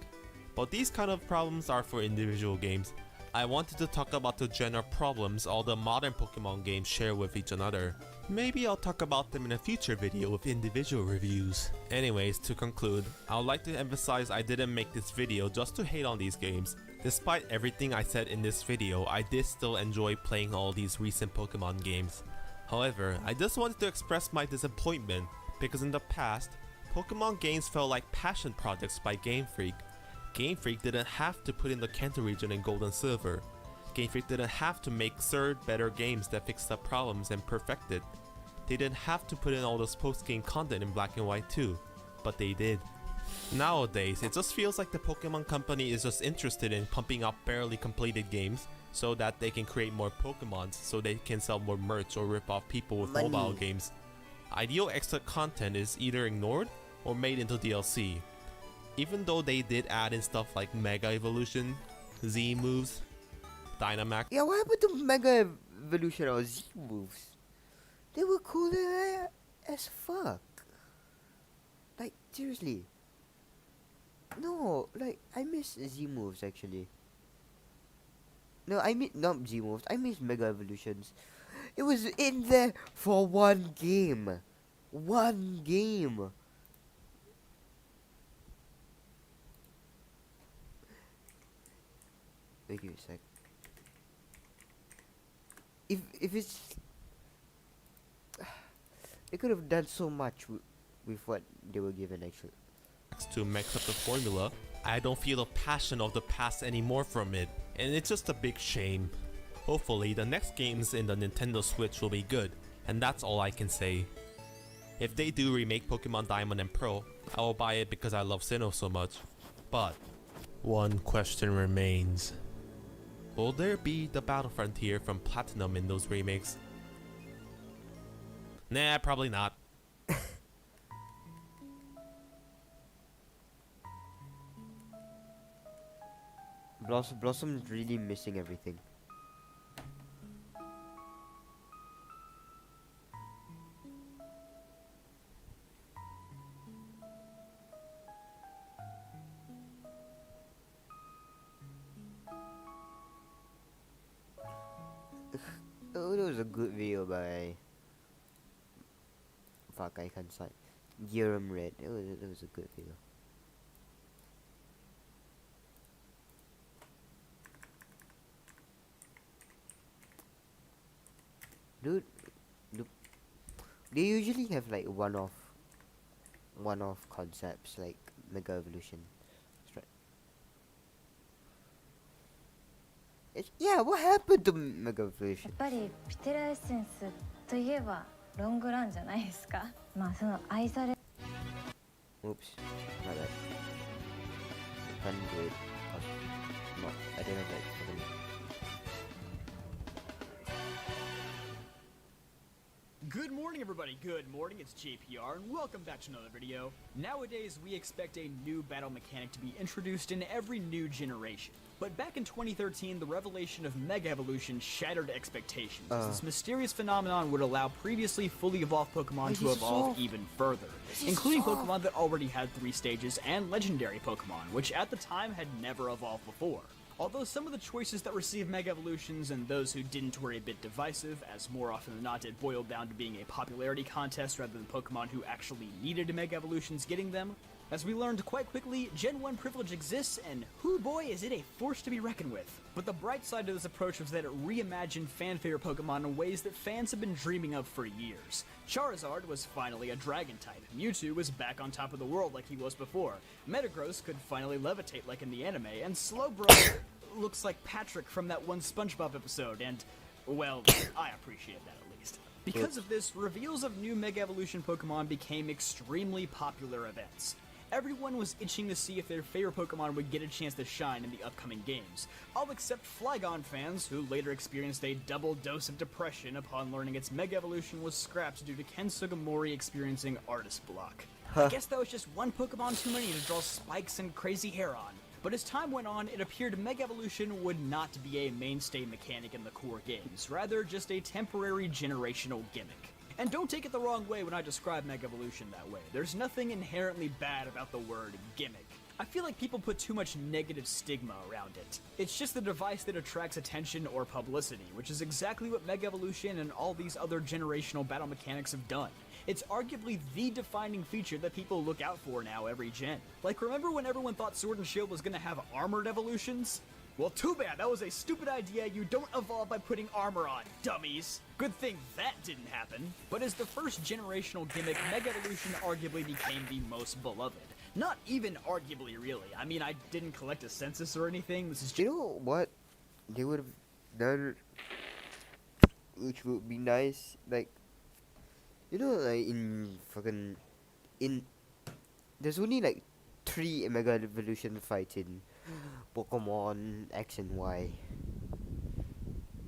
But these kind of problems are for individual games. I wanted to talk about the general problems all the modern Pokemon games share with each another. Maybe I'll talk about them in a future video with individual reviews. Anyways, to conclude, I would like to emphasize I didn't make this video just to hate on these games. Despite everything I said in this video, I did still enjoy playing all these recent Pokemon games. However, I just wanted to express my disappointment because in the past, Pokemon games felt like passion projects by Game Freak. Game Freak didn't have to put in the Kanto region in Gold and Silver. Game Freak didn't have to make third better games that fixed up problems and perfected. They didn't have to put in all those post-game content in Black and White too, but they did. Nowadays, it just feels like the Pokemon company is just interested in pumping out barely completed games so that they can create more Pokemons so they can sell more merch or rip off people with mobile games. Ideal extra content is either ignored or made into DLC. Even though they did add in stuff like Mega Evolution, Z moves, Dynamax. Yeah, what happened to Mega Evolution or Z moves? They were cooler as fuck. Like, seriously. No, like, I miss Z moves actually. No, I mean, not Z moves, I miss Mega Evolutions. It was in there for one game. One game. Wait, give me a sec. If it's... They could have done so much with what they were given actually. To mix up the formula, I don't feel the passion of the past anymore from it, and it's just a big shame. Hopefully the next games in the Nintendo Switch will be good, and that's all I can say. If they do remake Pokemon Diamond and Pearl, I will buy it because I love Sinnoh so much. But one question remains. Will there be the Battle Frontier from Platinum in those remakes? Nah, probably not. Blossom's really missing everything. Oh, that was a good video by... Fuck, I can't cite. Gearum Red. It was a good video. Dude, they usually have like one-off concepts like Mega Evolution. Yeah, what happened to Mega Evolution? やっぱりピテラエッセンスといえばロングランじゃないですか。まあその愛され Oops, my bad. Can't do it. No, I don't know that. Good morning, everybody. Good morning. It's JPR, and welcome back to another video. Nowadays, we expect a new battle mechanic to be introduced in every new generation. But back in 2013, the revelation of Mega Evolution shattered expectations. This mysterious phenomenon would allow previously fully evolved Pokemon to evolve even further, including Pokemon that already had 3 stages and legendary Pokemon, which at the time had never evolved before. Although some of the choices that received Mega Evolutions and those who didn't were a bit divisive, as more often than not it boiled down to being a popularity contest rather than Pokemon who actually needed Mega Evolutions getting them. As we learned quite quickly, Gen 1 privilege exists, and hoo boy is it a force to be reckoned with. But the bright side to this approach was that it reimagined fan-favorite Pokemon in ways that fans have been dreaming of for years. Charizard was finally a dragon type, Mewtwo was back on top of the world like he was before, Metagross could finally levitate like in the anime, and Slowbro looks like Patrick from that one SpongeBob episode, and, well, I appreciate that at least. Because of this, reveals of new Mega Evolution Pokemon became extremely popular events. Everyone was itching to see if their favorite Pokemon would get a chance to shine in the upcoming games, all except Flygon fans, who later experienced a double dose of depression upon learning its Mega Evolution was scrapped due to Ken Sugimori experiencing artist block. I guess that was just one Pokemon too many to draw spikes and crazy hair on. But as time went on, it appeared Mega Evolution would not be a mainstay mechanic in the core games, rather just a temporary generational gimmick. And don't take it the wrong way when I describe Mega Evolution that way. There's nothing inherently bad about the word gimmick. I feel like people put too much negative stigma around it. It's just a device that attracts attention or publicity, which is exactly what Mega Evolution and all these other generational battle mechanics have done. It's arguably the defining feature that people look out for now every gen. Like, remember when everyone thought Sword and Shield was gonna have armored evolutions? Well, too bad, that was a stupid idea. You don't evolve by putting armor on, dummies. Good thing that didn't happen. But as the first generational gimmick, Mega Evolution arguably became the most beloved. Not even arguably, really. I mean, I didn't collect a census or anything. This is You know what they would have done, which would be nice, like, you know, like there's only like 3 Mega Evolution fights in Pokemon X and Y.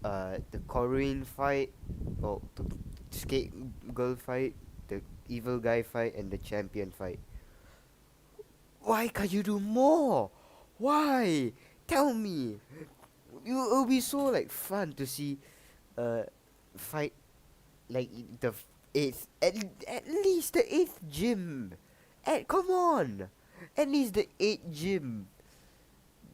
The Corrin fight, or the Skate Girl fight, the Evil Guy fight, and the Champion fight. Why can't you do more? Why? Tell me. It'll be so like fun to see, fight like the 8th, at least the 8th gym. Come on, at least the 8th gym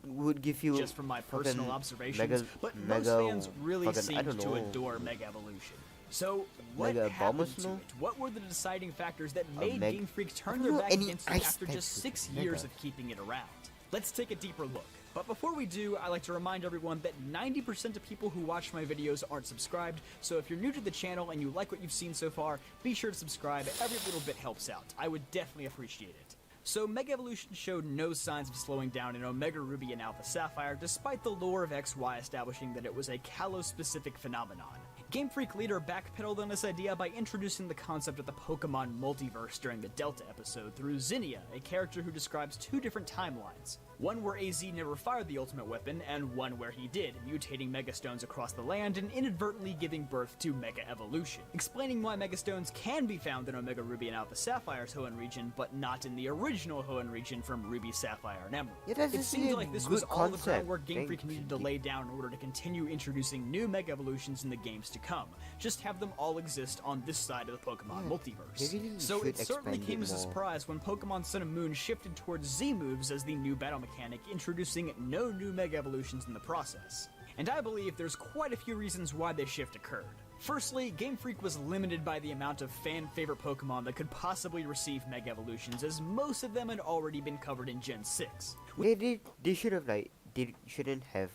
would give you just from my personal observations, but most mega fans really seem to know. adore Mega Evolution. So, what Mega happened Bombus, to no? it? What were the deciding factors that made Meg- Game Freak I turn don't their know back any against it ice after types just with 6 Mega. years of keeping it around? Let's take a deeper look. But before we do, I like to remind everyone that 90% of people who watch my videos aren't subscribed, so if you're new to the channel and you like what you've seen so far, be sure to subscribe. Every little bit helps out. I would definitely appreciate it. So Mega Evolution showed no signs of slowing down in Omega Ruby and Alpha Sapphire, despite the lore of XY establishing that it was a Kalos-specific phenomenon. Game Freak leader backpedaled on this idea by introducing the concept of the Pokemon multiverse during the Delta episode through Zinnia, a character who describes 2 different timelines. One where AZ never fired the ultimate weapon, and one where he did, mutating Megastones across the land and inadvertently giving birth to Mega Evolution, explaining why Megastones can be found in Omega Ruby and Alpha Sapphire's Hoenn region, but not in the original Hoenn region from Ruby, Sapphire, and Emerald. Yeah, that's It just seemed a like this good was all the concept. groundwork Game Freak needed to lay down in order to continue introducing new Mega Evolutions in the games to come. Just have them all exist on this side of the Pokemon multiverse. they really So it should certainly expand came it as a more. surprise when Pokemon Sun and Moon shifted towards Z-moves as the new battle mechanic, introducing no new Mega Evolutions in the process. And I believe there's quite a few reasons why this shift occurred. Firstly, Game Freak was limited by the amount of fan-favorite Pokemon that could possibly receive Mega Evolutions, as most of them had already been covered in Gen 6. They should have like they shouldn't have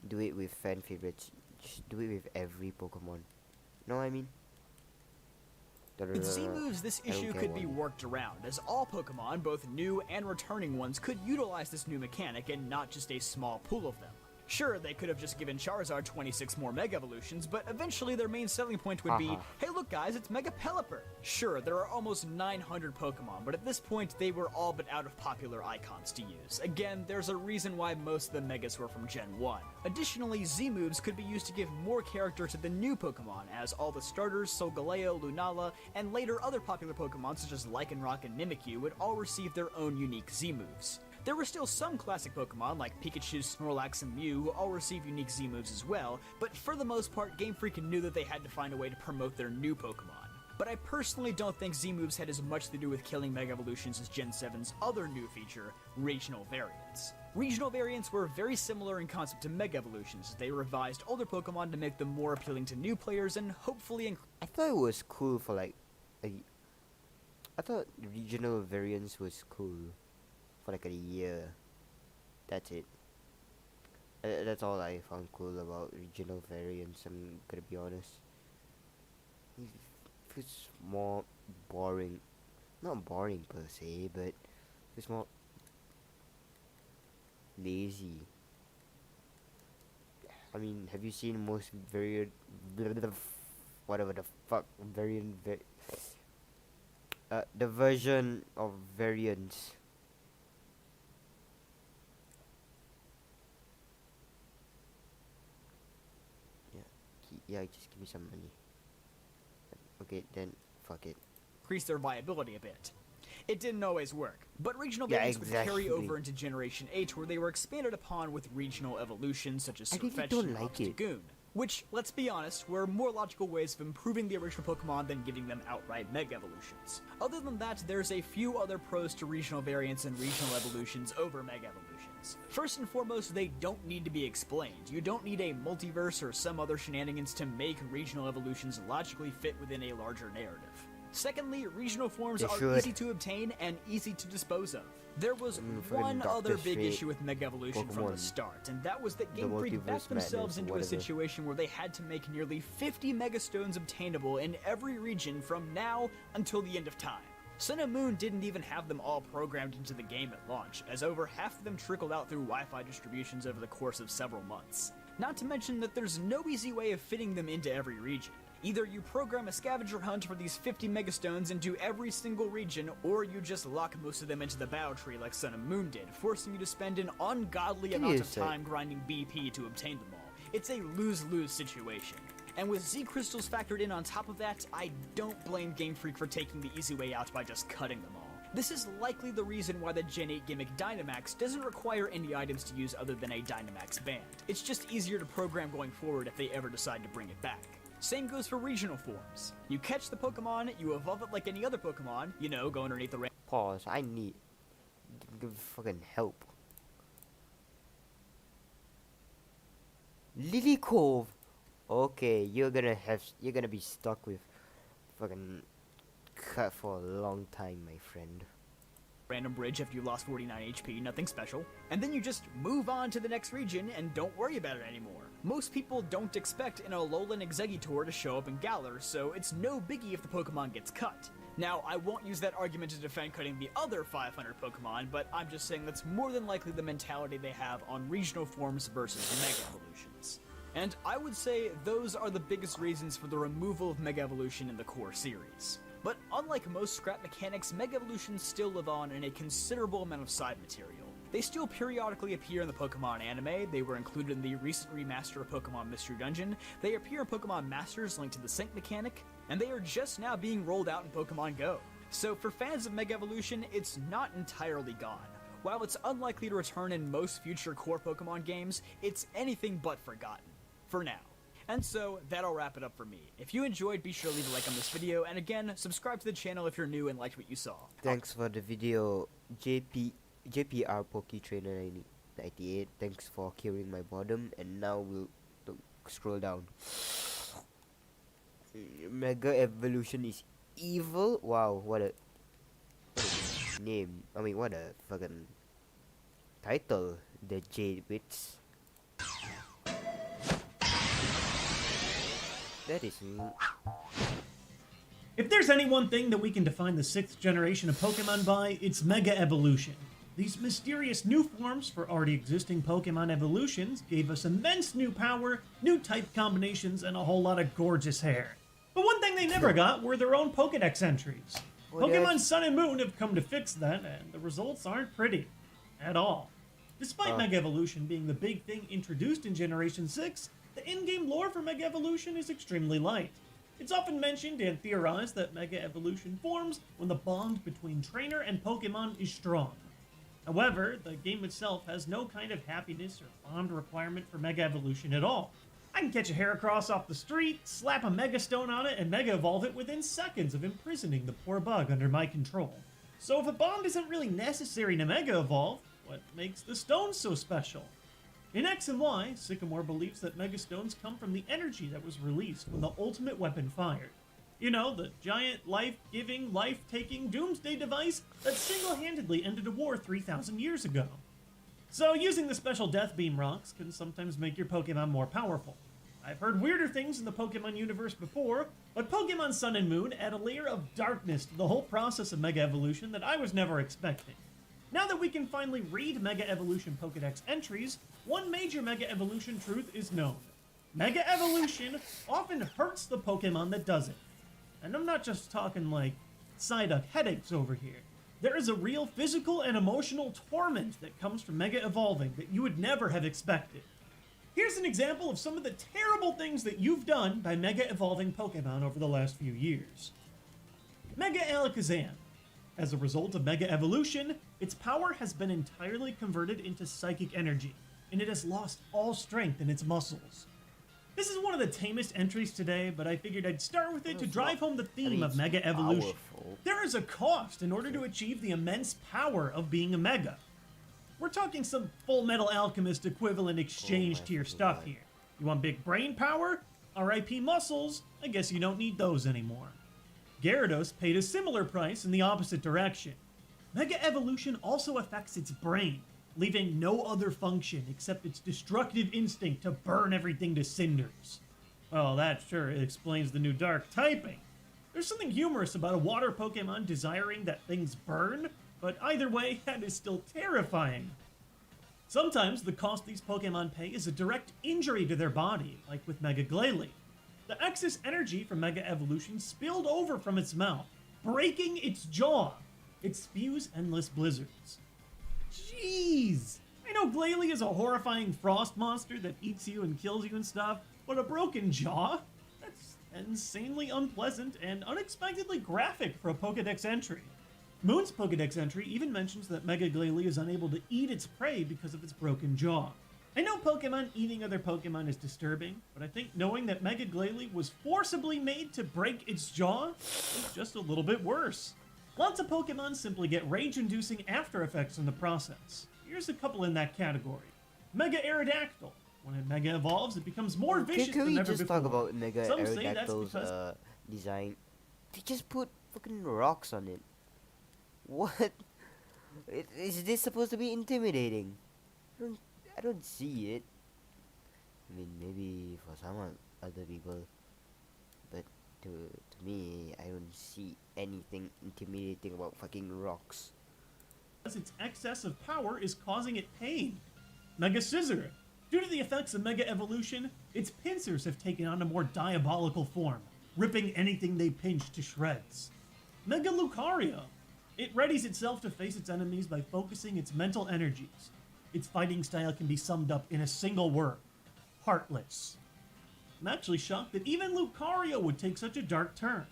do it with fan favorites. Just do it with every Pokemon. Know what I mean? With Z-moves, this issue could be worked around, as all Pokemon, both new and returning ones, could utilize this new mechanic and not just a small pool of them. Sure, they could have just given Charizard 26 more Mega Evolutions, but eventually their main selling point would be, hey look guys, it's Mega Pelipper! Sure, there are almost 900 Pokemon, but at this point they were all but out of popular icons to use. Again, there's a reason why most of the Megas were from Gen 1. Additionally, Z-moves could be used to give more character to the new Pokemon, as all the starters, Solgaleo, Lunala, and later other popular Pokemon such as Lycanroc and Mimikyu would all receive their own unique Z-moves. There were still some classic Pokemon like Pikachu, Snorlax, and Mew who all receive unique Z-moves as well, but for the most part, Game Freak knew that they had to find a way to promote their new Pokemon. But I personally don't think Z-moves had as much to do with killing Mega Evolutions as Gen 7's other new feature, Regional Variants. Regional Variants were very similar in concept to Mega Evolutions, as they revised older Pokemon to make them more appealing to new players and hopefully I thought it was cool for like I thought Regional Variants was cool for like a year. That's it. That's all I found cool about Regional Variants, I'm gonna be honest. It's more boring. Not boring per se, but it's more lazy. I mean, have you seen most variant whatever the fuck variant the version of variants? Yeah, just give me some money. Okay, then fuck it. Increase their viability a bit. It didn't always work, but regional variants would carry over into Generation 8, where they were expanded upon with regional evolutions such as I really Sirfetch'd don't and like it. Obstagoon. Which, let's be honest, were more logical ways of improving the original Pokemon than giving them outright Mega Evolutions. Other than that, there's a few other pros to regional variants and regional evolutions over Mega Evolutions. First and foremost, they don't need to be explained. You don't need a multiverse or some other shenanigans to make regional evolutions logically fit within a larger narrative. Secondly, regional forms are easy to obtain and easy to dispose of. There was one other big issue with Mega Evolution from the start, and that was that Game Freak backed themselves into a situation where they had to make nearly 50 Megastones obtainable in every region from now until the end of time. Sun and Moon didn't even have them all programmed into the game at launch, as over half of them trickled out through Wi-Fi distributions over the course of several months. Not to mention that there's no easy way of fitting them into every region. Either you program a scavenger hunt for these 50 Megastones into every single region, or you just lock most of them into the battle tree like Sun and Moon did, forcing you to spend an ungodly amount of time grinding BP to obtain them all. It's a lose-lose situation. And with Z crystals factored in on top of that, I don't blame Game Freak for taking the easy way out by just cutting them all. This is likely the reason why the Gen 8 gimmick Dynamax doesn't require any items to use other than a Dynamax band. It's just easier to program going forward if they ever decide to bring it back. Same goes for regional forms. You catch the Pokemon, you evolve it like any other Pokemon, you know, go underneath the rain. Pause, I need fucking help. Lily Cove. Okay, you're gonna be stuck with fucking cut for a long time, my friend. Random bridge after you lost 49 HP, nothing special. And then you just move on to the next region and don't worry about it anymore. Most people don't expect an Alolan Exeggutor to show up in Galar, so it's no biggie if the Pokemon gets cut. Now, I won't use that argument to defend cutting the other 500 Pokemon, but I'm just saying that's more than likely the mentality they have on regional forms versus Mega Evolutions. And I would say those are the biggest reasons for the removal of Mega Evolution in the core series. But unlike most scrap mechanics, Mega Evolutions still live on in a considerable amount of side material. They still periodically appear in the Pokemon anime, they were included in the recent remaster of Pokemon Mystery Dungeon, they appear in Pokemon Masters linked to the Sync mechanic, and they are just now being rolled out in Pokemon Go. So for fans of Mega Evolution, it's not entirely gone. While it's unlikely to return in most future core Pokemon games, it's anything but forgotten. For now. And so, that'll wrap it up for me. If you enjoyed, be sure to leave a like on this video, and again, subscribe to the channel if you're new and liked what you saw. Thanks for the video, JPR Poketrainer 98. Thanks for curing my boredom, and now we'll scroll down. Mega Evolution is evil? Wow, what a name. I mean, what a fucking title. The Jade Wits. That is... If there's any one thing that we can define the 6th generation of Pokemon by, it's Mega Evolution. These mysterious new forms for already existing Pokemon evolutions gave us immense new power, new type combinations, and a whole lot of gorgeous hair. But one thing they never got were their own Pokedex entries. Pokemon Sun and Moon have come to fix that, and the results aren't pretty. At all. Despite Mega Evolution being the big thing introduced in Generation 6, the in-game lore for Mega Evolution is extremely light. It's often mentioned and theorized that Mega Evolution forms when the bond between trainer and Pokemon is strong. However, the game itself has no kind of happiness or bond requirement for Mega Evolution at all. I can catch a Heracross off the street, slap a Mega Stone on it, and Mega Evolve it within seconds of imprisoning the poor bug under my control. So if a bond isn't really necessary to Mega Evolve, what makes the stones so special? In X and Y, Sycamore believes that Megastones come from the energy that was released when the ultimate weapon fired. You know, the giant, life-giving, life-taking doomsday device that single-handedly ended a war 3,000 years ago. So using the special Death Beam rocks can sometimes make your Pokemon more powerful. I've heard weirder things in the Pokemon universe before, but Pokemon Sun and Moon add a layer of darkness to the whole process of Mega Evolution that I was never expecting. Now that we can finally read Mega Evolution Pokedex entries, one major Mega Evolution truth is known. Mega Evolution often hurts the Pokemon that does it. And I'm not just talking like Psyduck headaches over here. There is a real physical and emotional torment that comes from Mega Evolving that you would never have expected. Here's an example of some of the terrible things that you've done by Mega Evolving Pokemon over the last few years. Mega Alakazam. As a result of Mega Evolution, its power has been entirely converted into psychic energy, and it has lost all strength in its muscles. This is one of the tamest entries today, but I figured I'd start with it to it's drive home the theme of it's Mega Evolution. powerful. There is a cost in order to achieve the immense power of being a Mega. We're talking some Full Metal Alchemist equivalent exchange to your stuff here. You want big brain power? RIP muscles? I guess you don't need those anymore. Gyarados paid a similar price in the opposite direction. Mega Evolution also affects its brain, leaving no other function except its destructive instinct to burn everything to cinders. Well, that sure explains the new dark typing. There's something humorous about a water Pokemon desiring that things burn, but either way, that is still terrifying. Sometimes the cost these Pokemon pay is a direct injury to their body, like with Mega Glalie. The excess energy from Mega Evolution spilled over from its mouth, breaking its jaw. It spews endless blizzards. Jeez! I know Glalie is a horrifying frost monster that eats you and kills you and stuff, but a broken jaw? That's insanely unpleasant and unexpectedly graphic for a Pokedex entry. Moon's Pokedex entry even mentions that Mega Glalie is unable to eat its prey because of its broken jaw. I know Pokemon eating other Pokemon is disturbing, but I think knowing that Mega Glalie was forcibly made to break its jaw is just a little bit worse. Lots of Pokemon simply get rage-inducing after effects in the process. Here's a couple in that category. Mega Aerodactyl. When it Mega evolves, it becomes more vicious Can than we ever just before. talk about Mega Some say that's Aerodactyl's because design? They just put fucking rocks on it. What? Is this supposed to be intimidating? I don't see it. I mean, maybe for some other people, but to me, I don't see anything intimidating about fucking rocks. its excess of power is causing it pain. Mega Scizor. Due to the effects of Mega Evolution, its pincers have taken on a more diabolical form, ripping anything they pinch to shreds. Mega Lucario. It readies itself to face its enemies by focusing its mental energies. Its fighting style can be summed up in a single word: heartless. I'm actually shocked that even Lucario would take such a dark turn.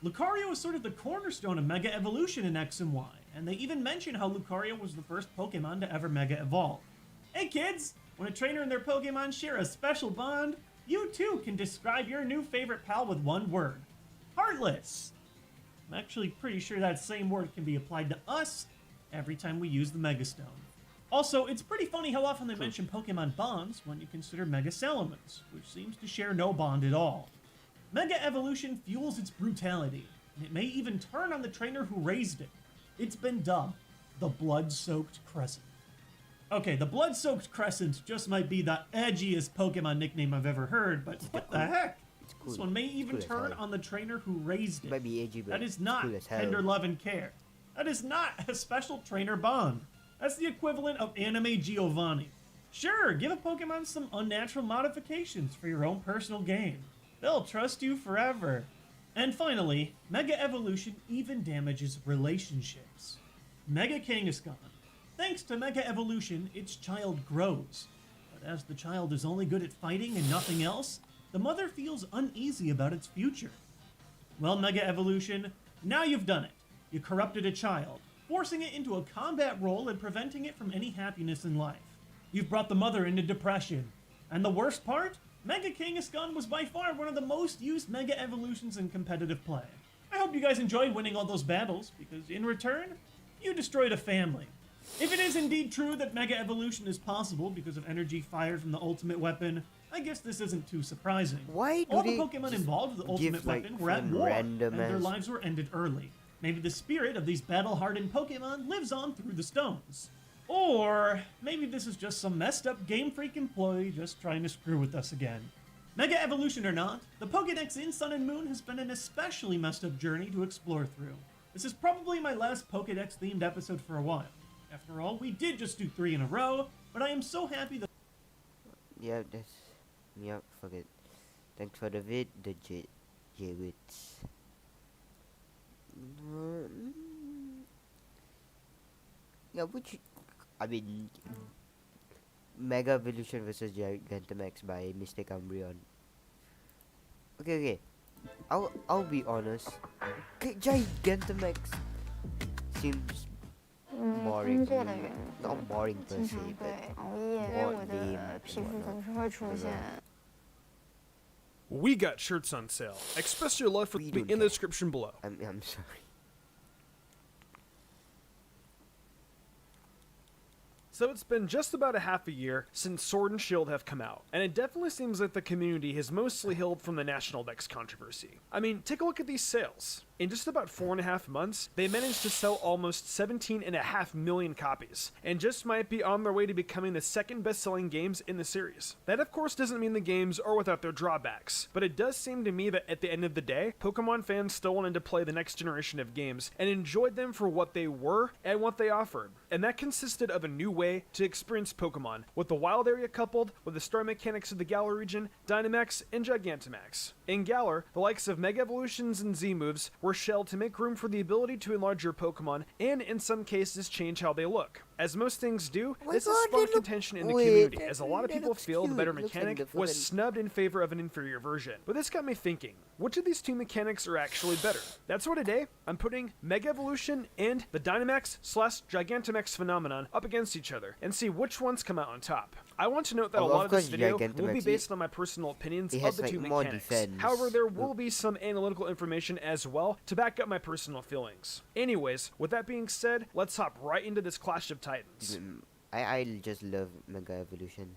Lucario is sort of the cornerstone of Mega Evolution in X and Y, and they even mention how Lucario was the first Pokemon to ever Mega Evolve. Hey kids! When a trainer and their Pokemon share a special bond, you too can describe your new favorite pal with one word: heartless. I'm actually pretty sure that same word can be applied to us every time we use the Mega Stone. Also, it's pretty funny how often they mention Pokemon bonds when you consider Mega Salamence, which seems to share no bond at all. Mega Evolution fuels its brutality, and it may even turn on the trainer who raised it. It's been dubbed the Blood-Soaked Crescent. Okay, the Blood-Soaked Crescent just might be the edgiest Pokemon nickname I've ever heard, but what the heck? Cool. This one may even turn on the trainer who raised it. Might be edgy, but that is not cool as hell. tender love and care. That is not a special trainer bond. That's the equivalent of Anime Giovanni. Sure, give a Pokemon some unnatural modifications for your own personal gain. They'll trust you forever. And finally, Mega Evolution even damages relationships. Mega Kangaskhan. Thanks to Mega Evolution, its child grows. But as the child is only good at fighting and nothing else, the mother feels uneasy about its future. Well, Mega Evolution, now you've done it. You corrupted a child, forcing it into a combat role and preventing it from any happiness in life. You've brought the mother into depression. And the worst part? Mega Kangaskhan was by far one of the most used Mega Evolutions in competitive play. I hope you guys enjoyed winning all those battles, because in return, you destroyed a family. If it is indeed true that Mega Evolution is possible because of energy fired from the ultimate weapon, I guess this isn't too surprising. Why do all the they Pokemon just involved with the ultimate give, like, weapon were at fucking war, random and their ass- lives were ended early. Maybe the spirit of these battle-hardened Pokemon lives on through the stones. Or maybe this is just some messed up Game Freak employee just trying to screw with us again. Mega Evolution or not, the Pokédex in Sun and Moon has been an especially messed up journey to explore through. This is probably my last Pokédex-themed episode for a while. After all, we did just do 3 in a row, but I am so happy that... Yeah, fuck it. Thanks for the vid, the J-Wits. Yeah, I mean, Mega Evolution versus Gigantamax by Mystic Umbreon. Okay. I'll be honest. Gigantamax seems boring. Not boring per se, but more lame. we got shirts on sale. Express your love for me in the description below. I'm sorry. So it's been just about a half a year since Sword and Shield have come out, and it definitely seems like the community has mostly healed from the National Dex controversy. I mean, take a look at these sales. In just about 4.5 months, they managed to sell almost 17.5 million copies, and just might be on their way to becoming the second best-selling games in the series. That of course doesn't mean the games are without their drawbacks, but it does seem to me that at the end of the day, Pokemon fans still wanted to play the next generation of games, and enjoyed them for what they were and what they offered. And that consisted of a new way to experience Pokemon, with the wild area coupled with the star mechanics of the Galar region, Dynamax, and Gigantamax. In Galar, the likes of Mega Evolutions and Z-moves were shelled to make room for the ability to enlarge your Pokemon, and in some cases change how they look. As most things do, this has spawned contention in the community, as a lot of people feel the better mechanic was snubbed in favor of an inferior version. But this got me thinking, which of these two mechanics are actually better? That's why today, I'm putting Mega Evolution and the Dynamax/Gigantamax phenomenon up against each other, and see which ones come out on top. I want to note that a lot of this video will be based on my personal opinions of the two mechanics. However, there will be some analytical information as well to back up my personal feelings. Anyways, with that being said, let's hop right into this Clash of Titans. I just love Mega Evolution.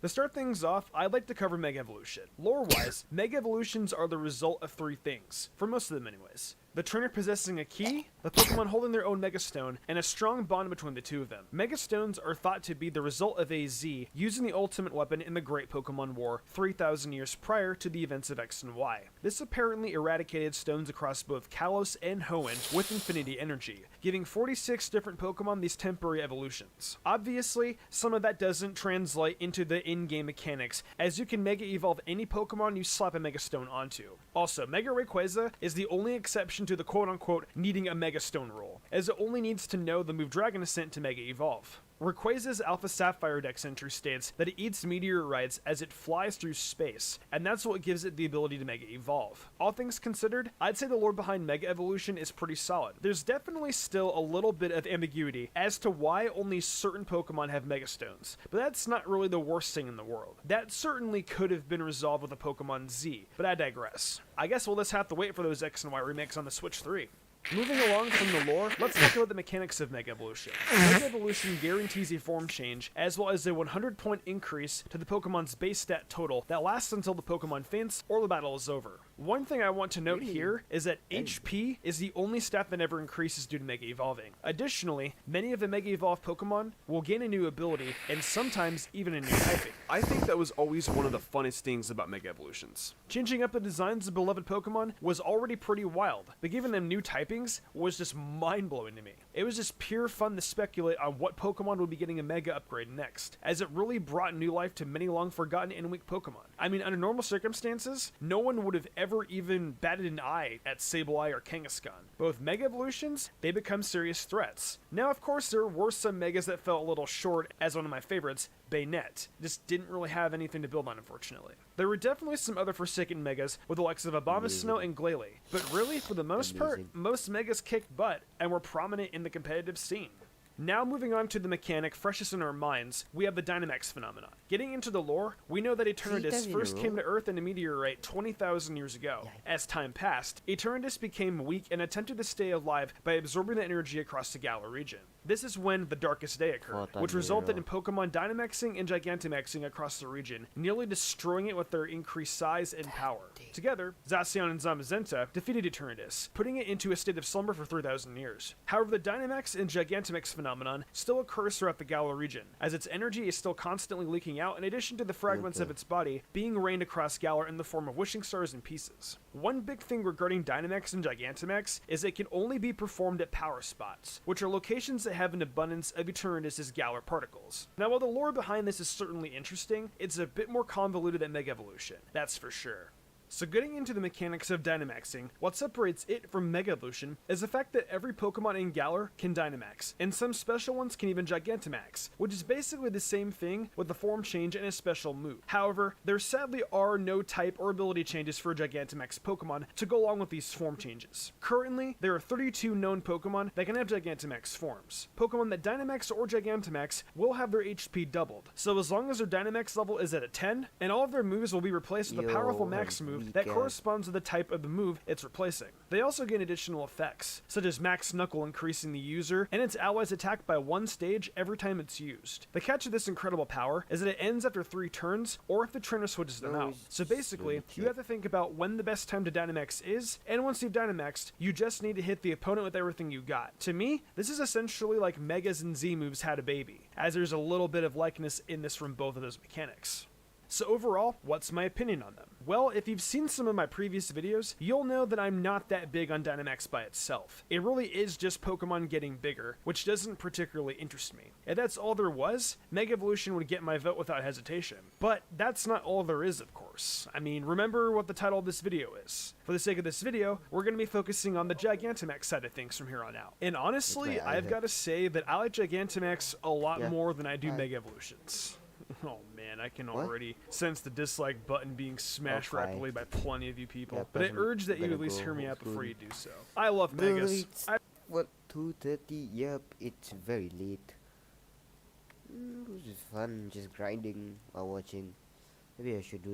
To start things off, I'd like to cover Mega Evolution. Lore-wise, Mega Evolutions are the result of three things, for most of them anyways. The trainer possessing a key, the Pokemon holding their own Mega Stone, and a strong bond between the two of them. Mega Stones are thought to be the result of a Z using the ultimate weapon in the Great Pokemon War 3,000 years prior to the events of X and Y. This apparently eradicated stones across both Kalos and Hoenn with infinity energy, giving 46 different Pokemon these temporary evolutions. Obviously, some of that doesn't translate into the in-game mechanics, as you can Mega Evolve any Pokemon you slap a Mega Stone onto. Also, Mega Rayquaza is the only exception to the quote-unquote needing a Mega Stone rule, as it only needs to know the move Dragon Ascent to Mega Evolve. Rayquaza's Alpha Sapphire Dex entry states that it eats meteorites as it flies through space, and that's what gives it the ability to Mega Evolve. All things considered, I'd say the lore behind Mega Evolution is pretty solid. There's definitely still a little bit of ambiguity as to why only certain Pokemon have Mega Stones, but that's not really the worst thing in the world. That certainly could have been resolved with a Pokemon Z, but I digress. I guess we'll just have to wait for those X and Y remakes on the Switch 3. Moving along from the lore, let's talk about the mechanics of Mega Evolution. Mega Evolution guarantees a form change, as well as a 100-point increase to the Pokemon's base stat total that lasts until the Pokemon faints or the battle is over. One thing I want to note here is that HP is the only stat that never increases due to Mega Evolving. Additionally, many of the Mega Evolved Pokemon will gain a new ability, and sometimes even a new typing. I think that was always one of the funnest things about Mega Evolutions. Changing up the designs of beloved Pokemon was already pretty wild, but giving them new typings was just mind-blowing to me. It was just pure fun to speculate on what Pokemon would be getting a Mega upgrade next, as it really brought new life to many long-forgotten and weak Pokemon. I mean, under normal circumstances, no one would have ever even batted an eye at Sableye or Kangaskhan. But with Mega Evolutions, they become serious threats. Now, of course, there were some Megas that fell a little short, as one of my favorites, Baynet. Just didn't really have anything to build on, unfortunately. There were definitely some other Forsaken Megas, with the likes of Abomasnow and Glalie, but really, for the most part, most Megas kicked butt and were prominent in the competitive scene. Now moving on to the mechanic freshest in our minds, we have the Dynamax phenomenon. Getting into the lore, we know that Eternatus first came to Earth in a meteorite 20,000 years ago. As time passed, Eternatus became weak and attempted to stay alive by absorbing the energy across the Galar region. This is when the Darkest Day occurred, which resulted in Pokemon Dynamaxing and Gigantamaxing across the region, nearly destroying it with their increased size and power. Together, Zacian and Zamazenta defeated Eternatus, putting it into a state of slumber for 3,000 years. However, the Dynamax and Gigantamax phenomenon still occurs throughout the Galar region, as its energy is still constantly leaking out in addition to the fragments of its body being rained across Galar in the form of wishing stars and pieces. One big thing regarding Dynamax and Gigantamax is it can only be performed at power spots, which are locations that have an abundance of Eternatus' Galar particles. Now, while the lore behind this is certainly interesting, it's a bit more convoluted than Mega Evolution, that's for sure. So getting into the mechanics of Dynamaxing, what separates it from Mega Evolution is the fact that every Pokemon in Galar can Dynamax, and some special ones can even Gigantamax, which is basically the same thing with a form change and a special move. However, there sadly are no type or ability changes for Gigantamax Pokemon to go along with these form changes. Currently, there are 32 known Pokemon that can have Gigantamax forms. Pokemon that Dynamax or Gigantamax will have their HP doubled, so as long as their Dynamax level is at a 10, and all of their moves will be replaced with a powerful max move that corresponds to the type of the move it's replacing. They also gain additional effects, such as Max Knuckle increasing the user and its allies' attack by 1 stage every time it's used. The catch of this incredible power is that it ends after 3 turns, or if the trainer switches them out. So basically, you have to think about when the best time to Dynamax is, and once you've Dynamaxed, you just need to hit the opponent with everything you got. To me, this is essentially like Megas and Z moves had a baby, as there's a little bit of likeness in this from both of those mechanics. So overall, what's my opinion on them? Well, if you've seen some of my previous videos, you'll know that I'm not that big on Dynamax by itself. It really is just Pokemon getting bigger, which doesn't particularly interest me. If that's all there was, Mega Evolution would get my vote without hesitation. But that's not all there is, of course. I mean, remember what the title of this video is. For the sake of this video, we're going to be focusing on the Gigantamax side of things from here on out. And honestly, I've got to say that I like Gigantamax a lot more than I do Mega Evolutions. Oh man, I can already sense the dislike button being smashed rapidly by plenty of you people. But I urge that you at least hear me out before you do so. I love Megas. What, 2:30? Yep, it's very late. It was just fun, just grinding while watching. Maybe I should do